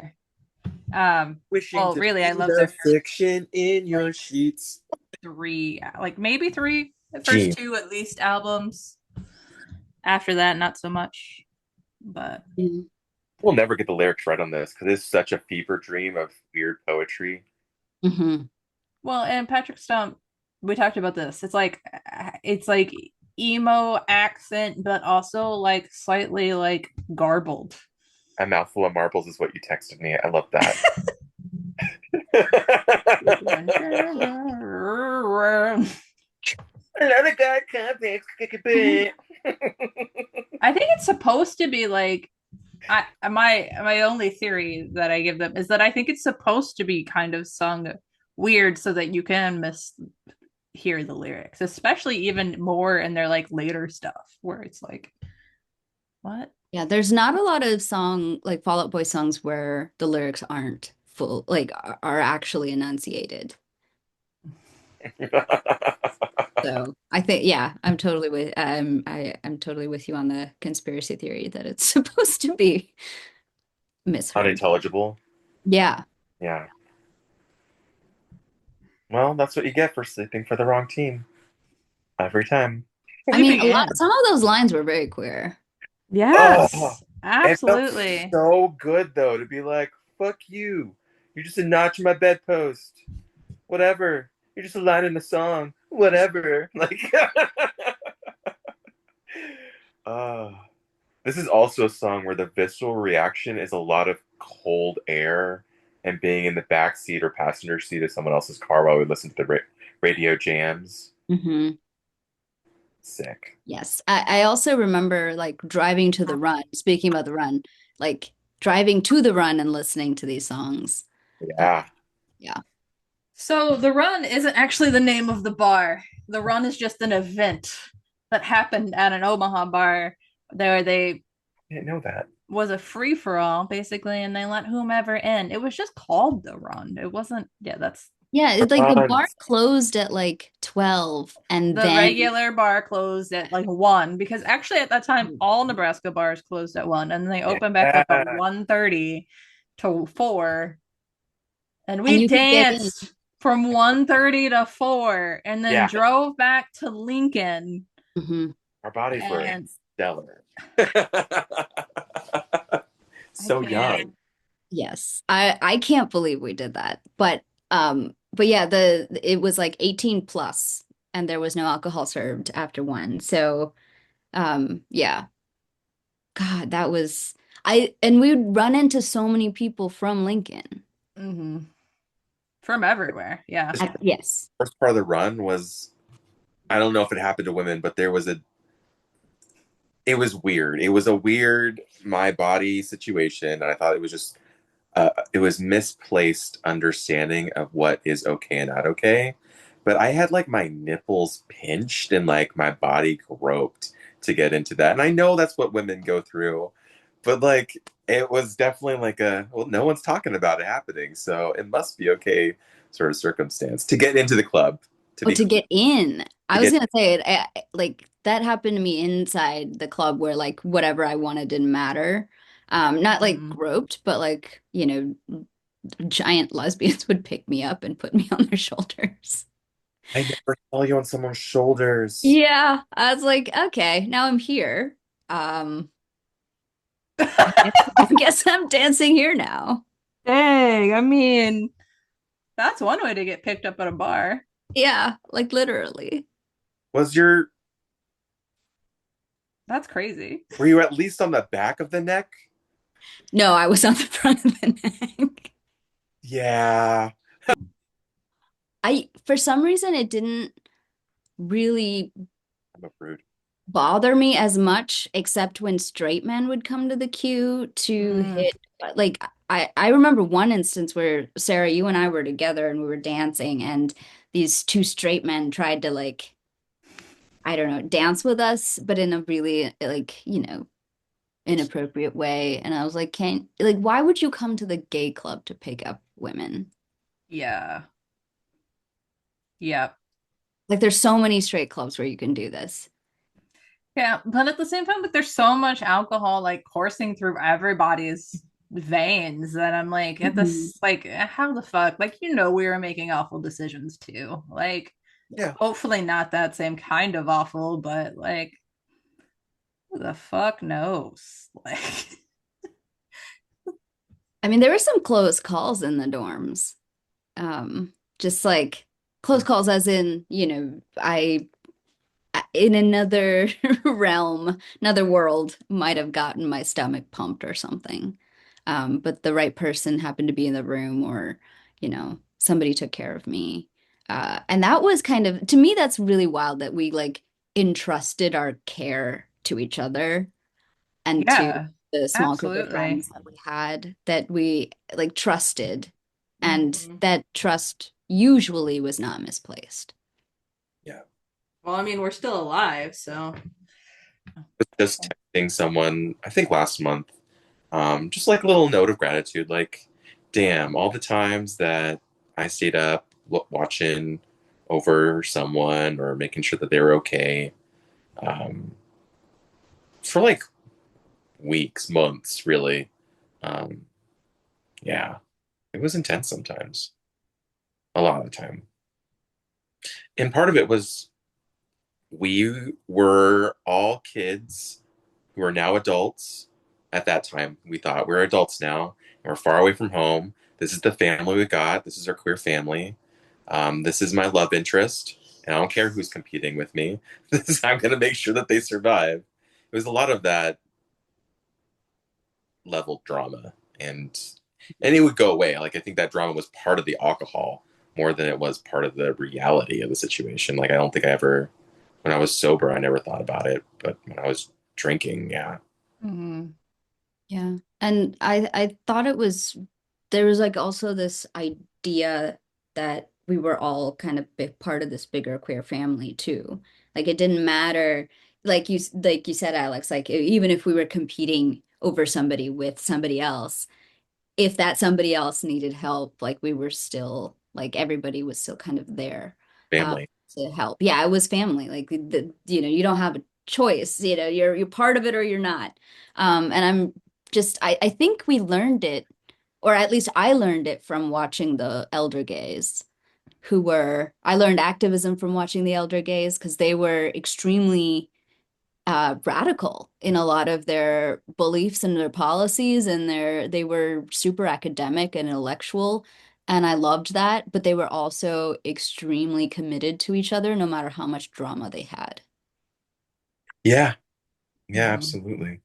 Wishing Well, to really, be I love the their fiction in your sheets. three, like maybe three, the Gee. first two at least albums. After that, not so much. But We'll never get the lyrics right on this because it's such a fever dream of weird poetry. Mm-hmm. well, and Patrick Stump, we talked about this. It's like emo accent, but also like slightly like garbled. A mouthful of marbles is what you texted me. I love that. Another guy complex. I think it's supposed to be like my only theory that I give them is that I think it's supposed to be kind of sung weird so that you can hear the lyrics, especially even more in their like later stuff where it's like, what? Yeah, there's not a lot of like Fall Out Boy songs where the lyrics aren't full, like are actually enunciated. So I think, yeah, I'm totally with you on the conspiracy theory that it's supposed to be misheard. Unintelligible. Yeah. Yeah. Well, that's what you get for sleeping for the wrong team. Every time. I mean, Yeah. some of those lines were very queer. Yes, Oh, absolutely. It felt so good though to be like, fuck you. You're just a notch in my bedpost. Whatever. You're just a line in the song. Whatever. Like this is also a song where the visceral reaction is a lot of cold air and being in the back seat or passenger seat of someone else's car while we listen to the radio jams. Mm-hmm. Sick. Yes. I also remember like driving to the run, speaking about the run, like driving to the run and listening to these songs. Yeah. Yeah. So the Run isn't actually the name of the bar. The Run is just an event that happened at an Omaha bar there. They I didn't know that. was a free for all basically, and they let whomever in. It was just called the Run. It wasn't. Yeah, that's Yeah, it's like the Run. bar closed at like 12 and the then regular bar closed at like 1 because actually at that time all Nebraska bars closed at 1, and they opened back up at Yeah. 1:30 to 4, and And we you could get in. danced from 1:30 to 4 and then Yeah. drove back to Lincoln Mhm. Our bodies were And stellar. I So can't. young. Yes. I can't believe we did that. But yeah, the it was like 18 plus and there was no alcohol served after one. So yeah. God, that was I and we would run into so many people from Lincoln. Hmm. From everywhere. Yeah. Yes. First part of the run was, I don't know if it happened to women, but it was weird. It was a weird my body situation. And I thought it was just, it was misplaced understanding of what is okay and not okay. But I had like my nipples pinched and like my body groped to get into that. And I know that's what women go through, but like it was definitely like a, well, no one's talking about it happening. So it must be okay sort of circumstance to get into the club, to Oh, be to get in. I to was get, gonna say it like that happened to me inside the club where like whatever I wanted didn't matter. Not like Mhm. groped, but like, giant lesbians would pick me up and put me on their shoulders. I never saw you on someone's shoulders. Yeah, I was like, okay, now I'm here. Um, I guess I'm dancing here now. Dang, I mean, that's one way to get picked up at a bar. Yeah, like literally. Was your, That's crazy. were you at least on the back of the neck? No, I was on the front of the neck. Yeah. For some reason, it didn't really I'm a prude. bother me as much, except when straight men would come to the queue to Mm, hit. Like, I remember one instance where Sarah, you and I were together and we were dancing, and these two straight men tried to like, I don't know, dance with us, but in a really like, inappropriate way. And I was like, can't like, why would you come to the gay club to pick up women? yeah. Yep. Like, there's so many straight clubs where you can do this. Yeah, but at the same time, like there's so much alcohol like coursing through everybody's veins that I'm like, at Mhm. this, like, how the fuck? Like, we were making awful decisions too. Like, Yeah. hopefully not that same kind of awful, but like, who the fuck knows? Like, I mean, there were some close calls in the dorms. Just like close calls as in, I in another realm, another world might have gotten my stomach pumped or something. But the right person happened to be in the room or, somebody took care of me. And that was kind of, to me, that's really wild that we like entrusted our care to each other and to yeah, the small group of absolutely. friends that we had that we like trusted, and Mhm. that trust usually was not misplaced. Yeah. Well, I mean, we're still alive, so Was just texting someone, I think last month, just like a little note of gratitude, like, damn, all the times that I stayed up watching over someone or making sure that they were okay, um, for like weeks, months, really. Um, yeah, it was intense sometimes, a lot of the time. And part of it was we were all kids who are now adults. At that time, we thought we're adults now, and we're far away from home. This is the family we got. This is our queer family. This is my love interest, and I don't care who's competing with me. This is, I'm going to make sure that they survive. It was a lot of that level drama, and it would go away. Like I think that drama was part of the alcohol more than it was part of the reality of the situation. Like I don't think I ever, when I was sober, I never thought about it, but when I was drinking, yeah. mhm. Yeah. And I thought it was there was like also this idea that we were all kind of big part of this bigger queer family too. Like it didn't matter like you said, Alex, like even if we were competing over somebody with somebody else, if that somebody else needed help, like we were still like everybody was still kind of there uh, Family. to help. Yeah, it was family. Like you don't have a choice. You're part of it or you're not. And I think we learned it, or at least I learned it from watching the elder gays, I learned activism from watching the elder gays because they were extremely radical in a lot of their beliefs and their policies, and they were super academic and intellectual, and I loved that, but they were also extremely committed to each other no matter how much drama they had. Yeah, yeah, Mhm. absolutely.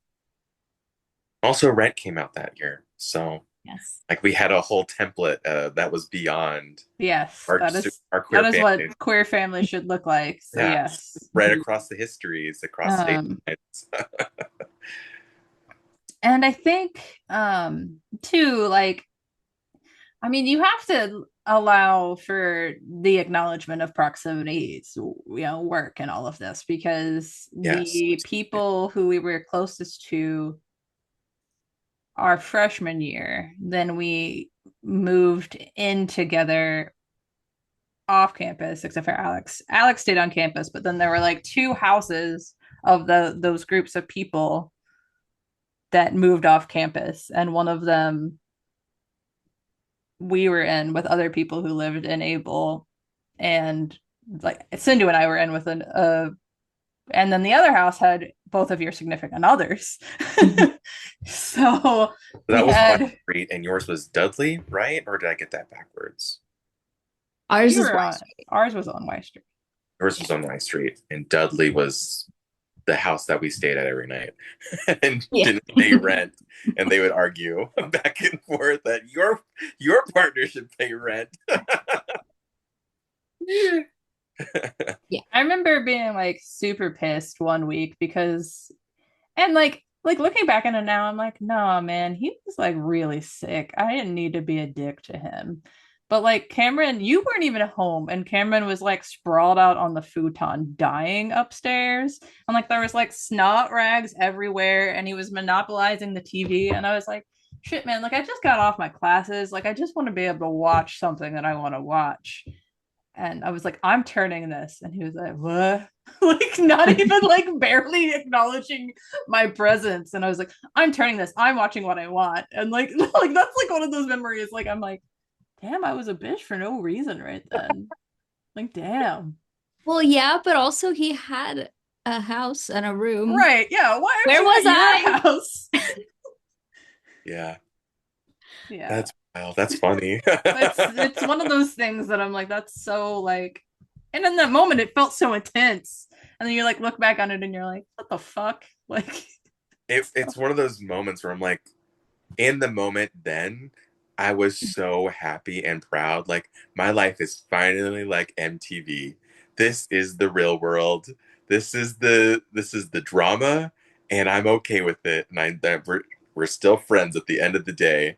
Also, Rent came out that year, so Yes. like we had a whole template that was beyond Yes, our our that queer is what families. queer families should look like. So Yeah, yes. right across the histories, across state Um, lines. and I think too, like, I mean, you have to allow for the acknowledgement of proximities, work and all of this, because Yes. the people who we were closest to our freshman year, then we moved in together off campus, except for Alex. Alex stayed on campus, but then there were like two houses of those groups of people that moved off campus, and one of them we were in with other people who lived in Able, and like Sindu and I were in with and then the other house had both of your significant others. So we That was White had Street, and yours was Dudley, right? Or did I get that backwards? Ours you is were West on Street. ours was on Y Street. Yours was on White Street, and Dudley was the house that we stayed at every night and Yeah. didn't pay rent. And they would argue back and forth that your partner should pay rent. Yeah. I remember being like super pissed one week because, and like looking back on it now, I'm like, no, man, he was like really sick. I didn't need to be a dick to him. But like Cameron, you weren't even home, and Cameron was like sprawled out on the futon, dying upstairs. And like there was like snot rags everywhere, and he was monopolizing the TV. And I was like, shit, man, like I just got off my classes. Like I just want to be able to watch something that I want to watch. And I was like, I'm turning this. And he was like, what? Like, not even like barely acknowledging my presence. And I was like, I'm turning this. I'm watching what I want. And like, like that's like one of those memories. Like, I'm like, damn, I was a bitch for no reason right then. Like, damn. Well, yeah, but also he had a house and a room. Right. Yeah. Why aren't Where you was at your I? house? Yeah, Yeah. that's wow, that's funny. It's one of those things that I'm like, that's so like, and in that moment it felt so intense. And then you like look back on it and you're like, what the fuck? Like, It's one of those moments where I'm like, in the moment then, I was so happy and proud. Like my life is finally like MTV. This is the real world. This is the drama, and I'm okay with it. And we're still friends at the end of the day.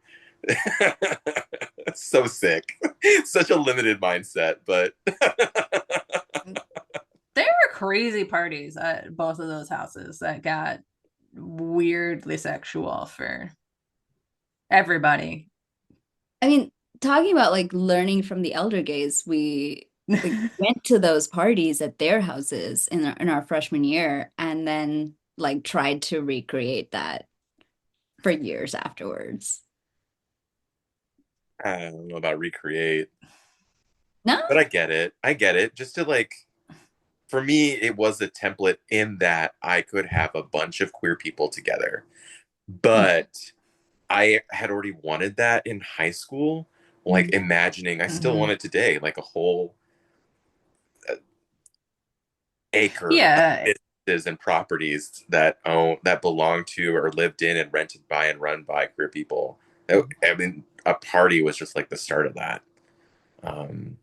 So sick. Such a limited mindset, but there were crazy parties at both of those houses that got weirdly sexual for everybody. I mean, talking about like learning from the elder gays, we like went to those parties at their houses in our freshman year and then like tried to recreate that for years afterwards. I don't know about recreate. No? But I get it. I get it. Just to like, for me, it was a template in that I could have a bunch of queer people together. But I had already wanted that in high school, like imagining, I still Mhm. want it today, like a whole acre of Yeah. businesses and properties that belong to or lived in and rented by and run by queer people. I mean, a party was just like the start of that. Um,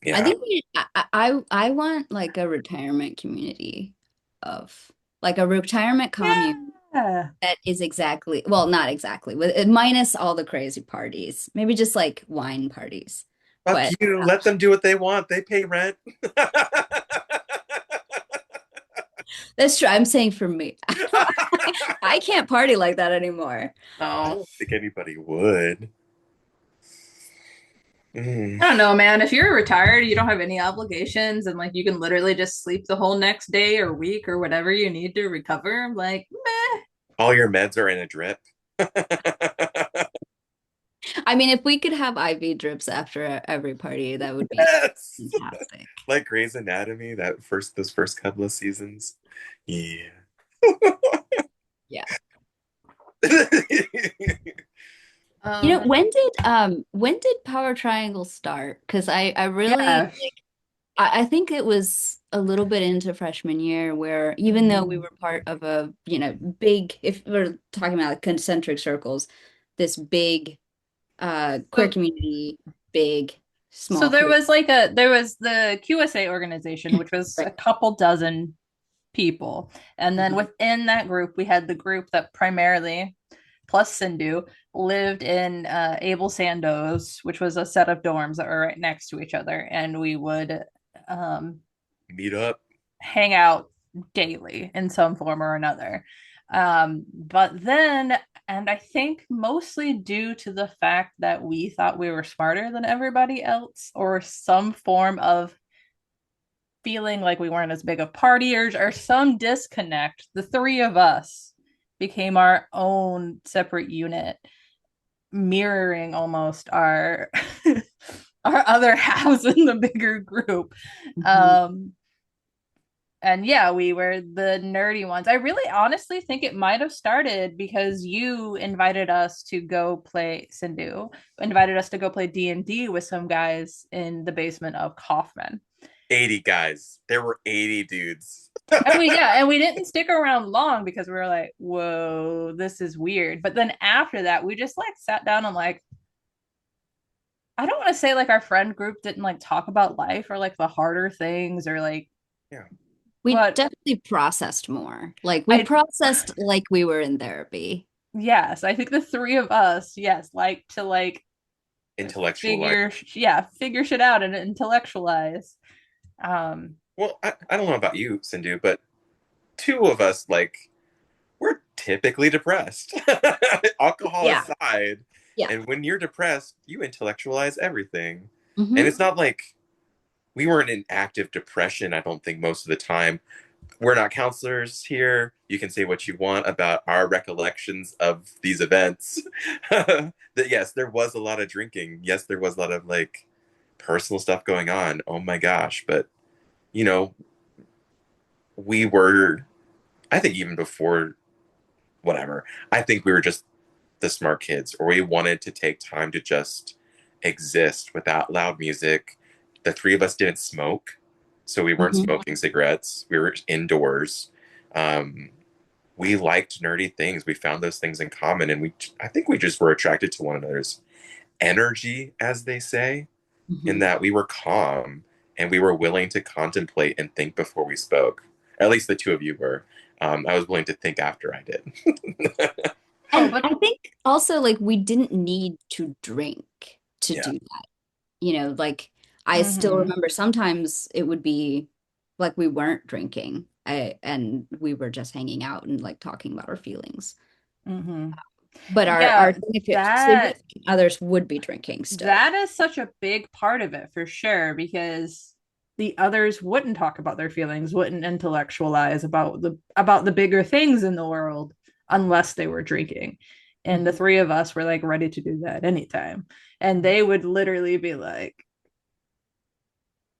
I yeah. think I want like a retirement community of like a retirement commune Yeah. that is exactly, well, not exactly, with minus all the crazy parties. Maybe just like wine parties. Fuck But you. Let them do what they want. They pay rent. that's true. I'm saying for me, I can't party like that anymore. I Oh. don't think anybody would. Mm. I don't know, man. If you're retired, you don't have any obligations, and like you can literally just sleep the whole next day or week or whatever you need to recover. Like, meh. All your meds are in a drip. I mean, if we could have IV drips after every party, that would be Yes. fantastic. Like Grey's Anatomy, those first couple of seasons. Yeah. Yeah. Um, When did Power Triangle start? Because I really yeah. I think it was a little bit into freshman year where even though we Mhm. were part of a, big, if we're talking about like concentric circles, this big queer So community, big, so small there queer. was there was the QSA organization, which was Right. a couple dozen people. And then Mhm. within that group, we had the group that primarily, plus Sindu, lived in Abel Sandoz, which was a set of dorms that were right next to each other. And we would um, Meet up. hang out daily in some form or another. But then, and I think mostly due to the fact that we thought we were smarter than everybody else, or some form of feeling like we weren't as big of partiers, or some disconnect, the three of us became our own separate unit, mirroring almost our our other halves in the bigger group. Mhm. Um, and yeah, we were the nerdy ones. I really honestly think it might have started because you invited us to go play Sindu, invited us to go play D&D with some guys in the basement of Kaufman. 80 guys. There were 80 dudes. And we didn't stick around long because we were like, whoa, this is weird. But then after that, we just like sat down and like, I don't want to say like our friend group didn't like talk about life or like the harder things or like, Yeah. We but definitely processed more. Like we I, processed like we were in therapy. yes, I think the three of us, yes, like to like Intellectual life. figure shit out and intellectualize. Um, Well, I don't know about you, Sindhu, but two of us, like, we're typically depressed. Alcohol Yeah. aside. Yeah. And when you're depressed, you intellectualize everything. And Hmm. it's not like we weren't in active depression, I don't think, most of the time. We're not counselors here. You can say what you want about our recollections of these events. That yes, there was a lot of drinking. Yes, there was a lot of like personal stuff going on. Oh my gosh. But, you know, we were, I think even before whatever, I think we were just the smart kids, or we wanted to take time to just exist without loud music. The three of us didn't smoke, so we weren't Hmm. smoking cigarettes. We were indoors. Um, we liked nerdy things. We found those things in common, and I think we just were attracted to one another's energy, as they say, in Hmm. that we were calm and we were willing to contemplate and think before we spoke. At least the two of you were. I was willing to think after I did. oh, And but I think also like we didn't need to drink to Yeah. do that. Like I still mm-hmm, remember sometimes it would be like we weren't drinking. And we were just hanging out and like talking about our feelings. mm-hmm. But our Yeah, significant others would be drinking still. that is such a big part of it for sure because the others wouldn't talk about their feelings, wouldn't intellectualize about the bigger things in the world unless they were drinking. And the Mhm. three of us were like ready to do that anytime. And they would literally be like,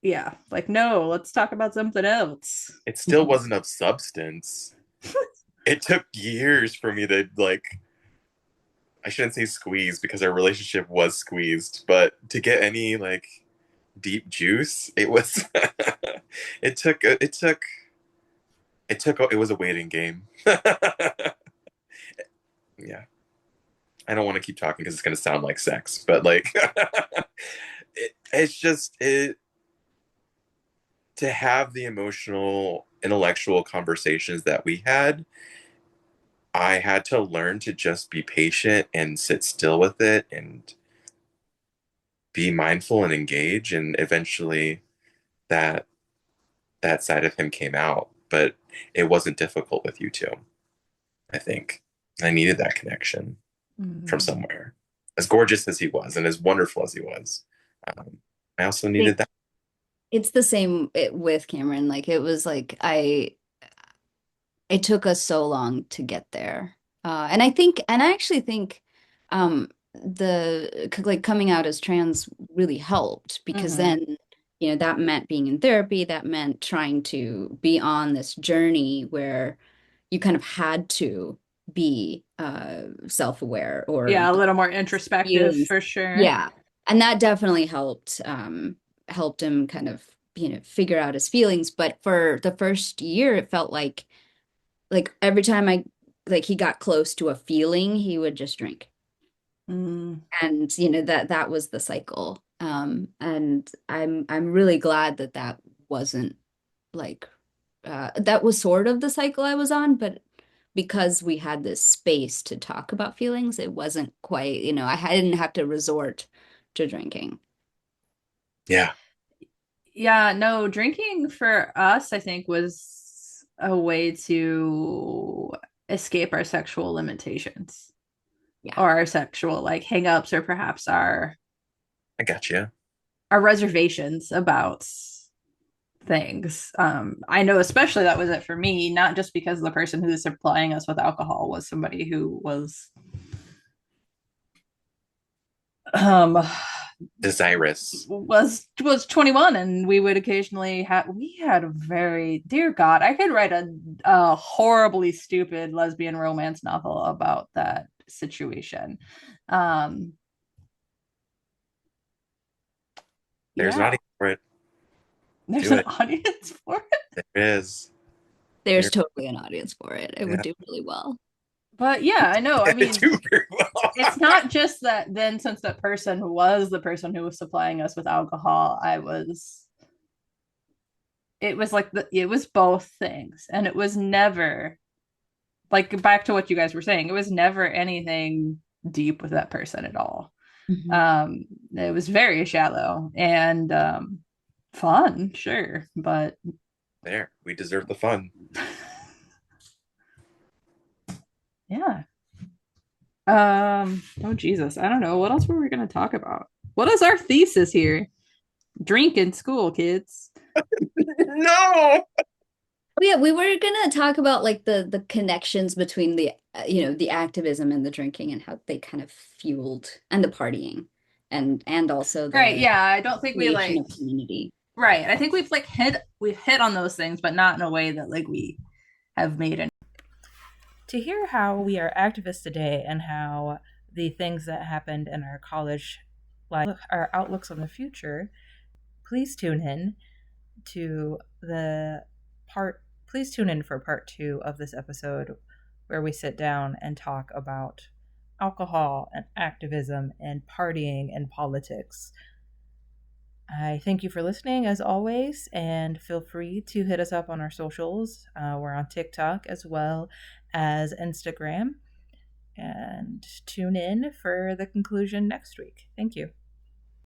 yeah, like no, let's talk about something else. It still Mhm. wasn't of substance. It took years for me to like, I shouldn't say squeeze because our relationship was squeezed, but to get any like deep juice, it was it was a waiting game. Yeah. I don't want to keep talking because it's going to sound like sex, but like it's just it to have the emotional intellectual conversations that we had. I had to learn to just be patient and sit still with it and be mindful and engage, and eventually that that side of him came out, but it wasn't difficult with you two. I think I needed that connection from Mm-hmm. somewhere, as gorgeous as he was and as wonderful as he was. um, I also I needed think that. it's the same with Cameron. Like it was like it took us so long to get there. And I actually think like coming out as trans really helped because then, you know, that meant being in therapy, that meant trying to be on this journey where you kind of had to be self-aware or Yeah, a little more introspective feelings. for sure. Yeah. And that definitely helped him kind of, you know, figure out his feelings. But for the first year, it felt like every time he got close to a feeling, he would just drink. Mm. And you know that was the cycle. And I'm really glad that that wasn't like that was sort of the cycle I was on, but because we had this space to talk about feelings, it wasn't quite, you know, I didn't have to resort to drinking. Yeah. Yeah, no, drinking for us, I think, was a way to escape our sexual limitations Yeah. or our sexual like hangups or perhaps I got you. our reservations about things. I know especially that was it for me, not just because the person who was supplying us with alcohol was somebody who um Desirous. was 21, and we would occasionally have we had a very dear god, I could write a horribly stupid lesbian romance novel about that situation. um There's an yeah, audience for it. there's Do an it. audience for it. There is. There's There, totally an audience for it. It would yeah. do really well. But yeah, I know, I mean, Do very well. it's not just that then, since that person was the person who was supplying us with alcohol, it was like it was both things, and it was never like, back to what you guys were saying, it was never anything deep with that person at all. Mhm. um it was very shallow and fun, sure, but There. We deserve the fun. yeah. Oh Jesus, I don't know what else were we going to talk about. What is our thesis here? Drink in school, kids. No. Oh, yeah, we were gonna talk about like the connections between the you know, the activism and the drinking and how they kind of fueled and the partying and also Right, the yeah, I don't think we creation like, of community. right, I think we've hit on those things, but not in a way that like we have made any. To hear how we are activists today and how the things that happened in our college life, our outlooks on the future, please tune in to the part please tune in for part 2 of this episode, where we sit down and talk about alcohol and activism and partying and politics. I thank you for listening as always, and feel free to hit us up on our socials. We're on TikTok as well as Instagram. And tune in for the conclusion next week. Thank you.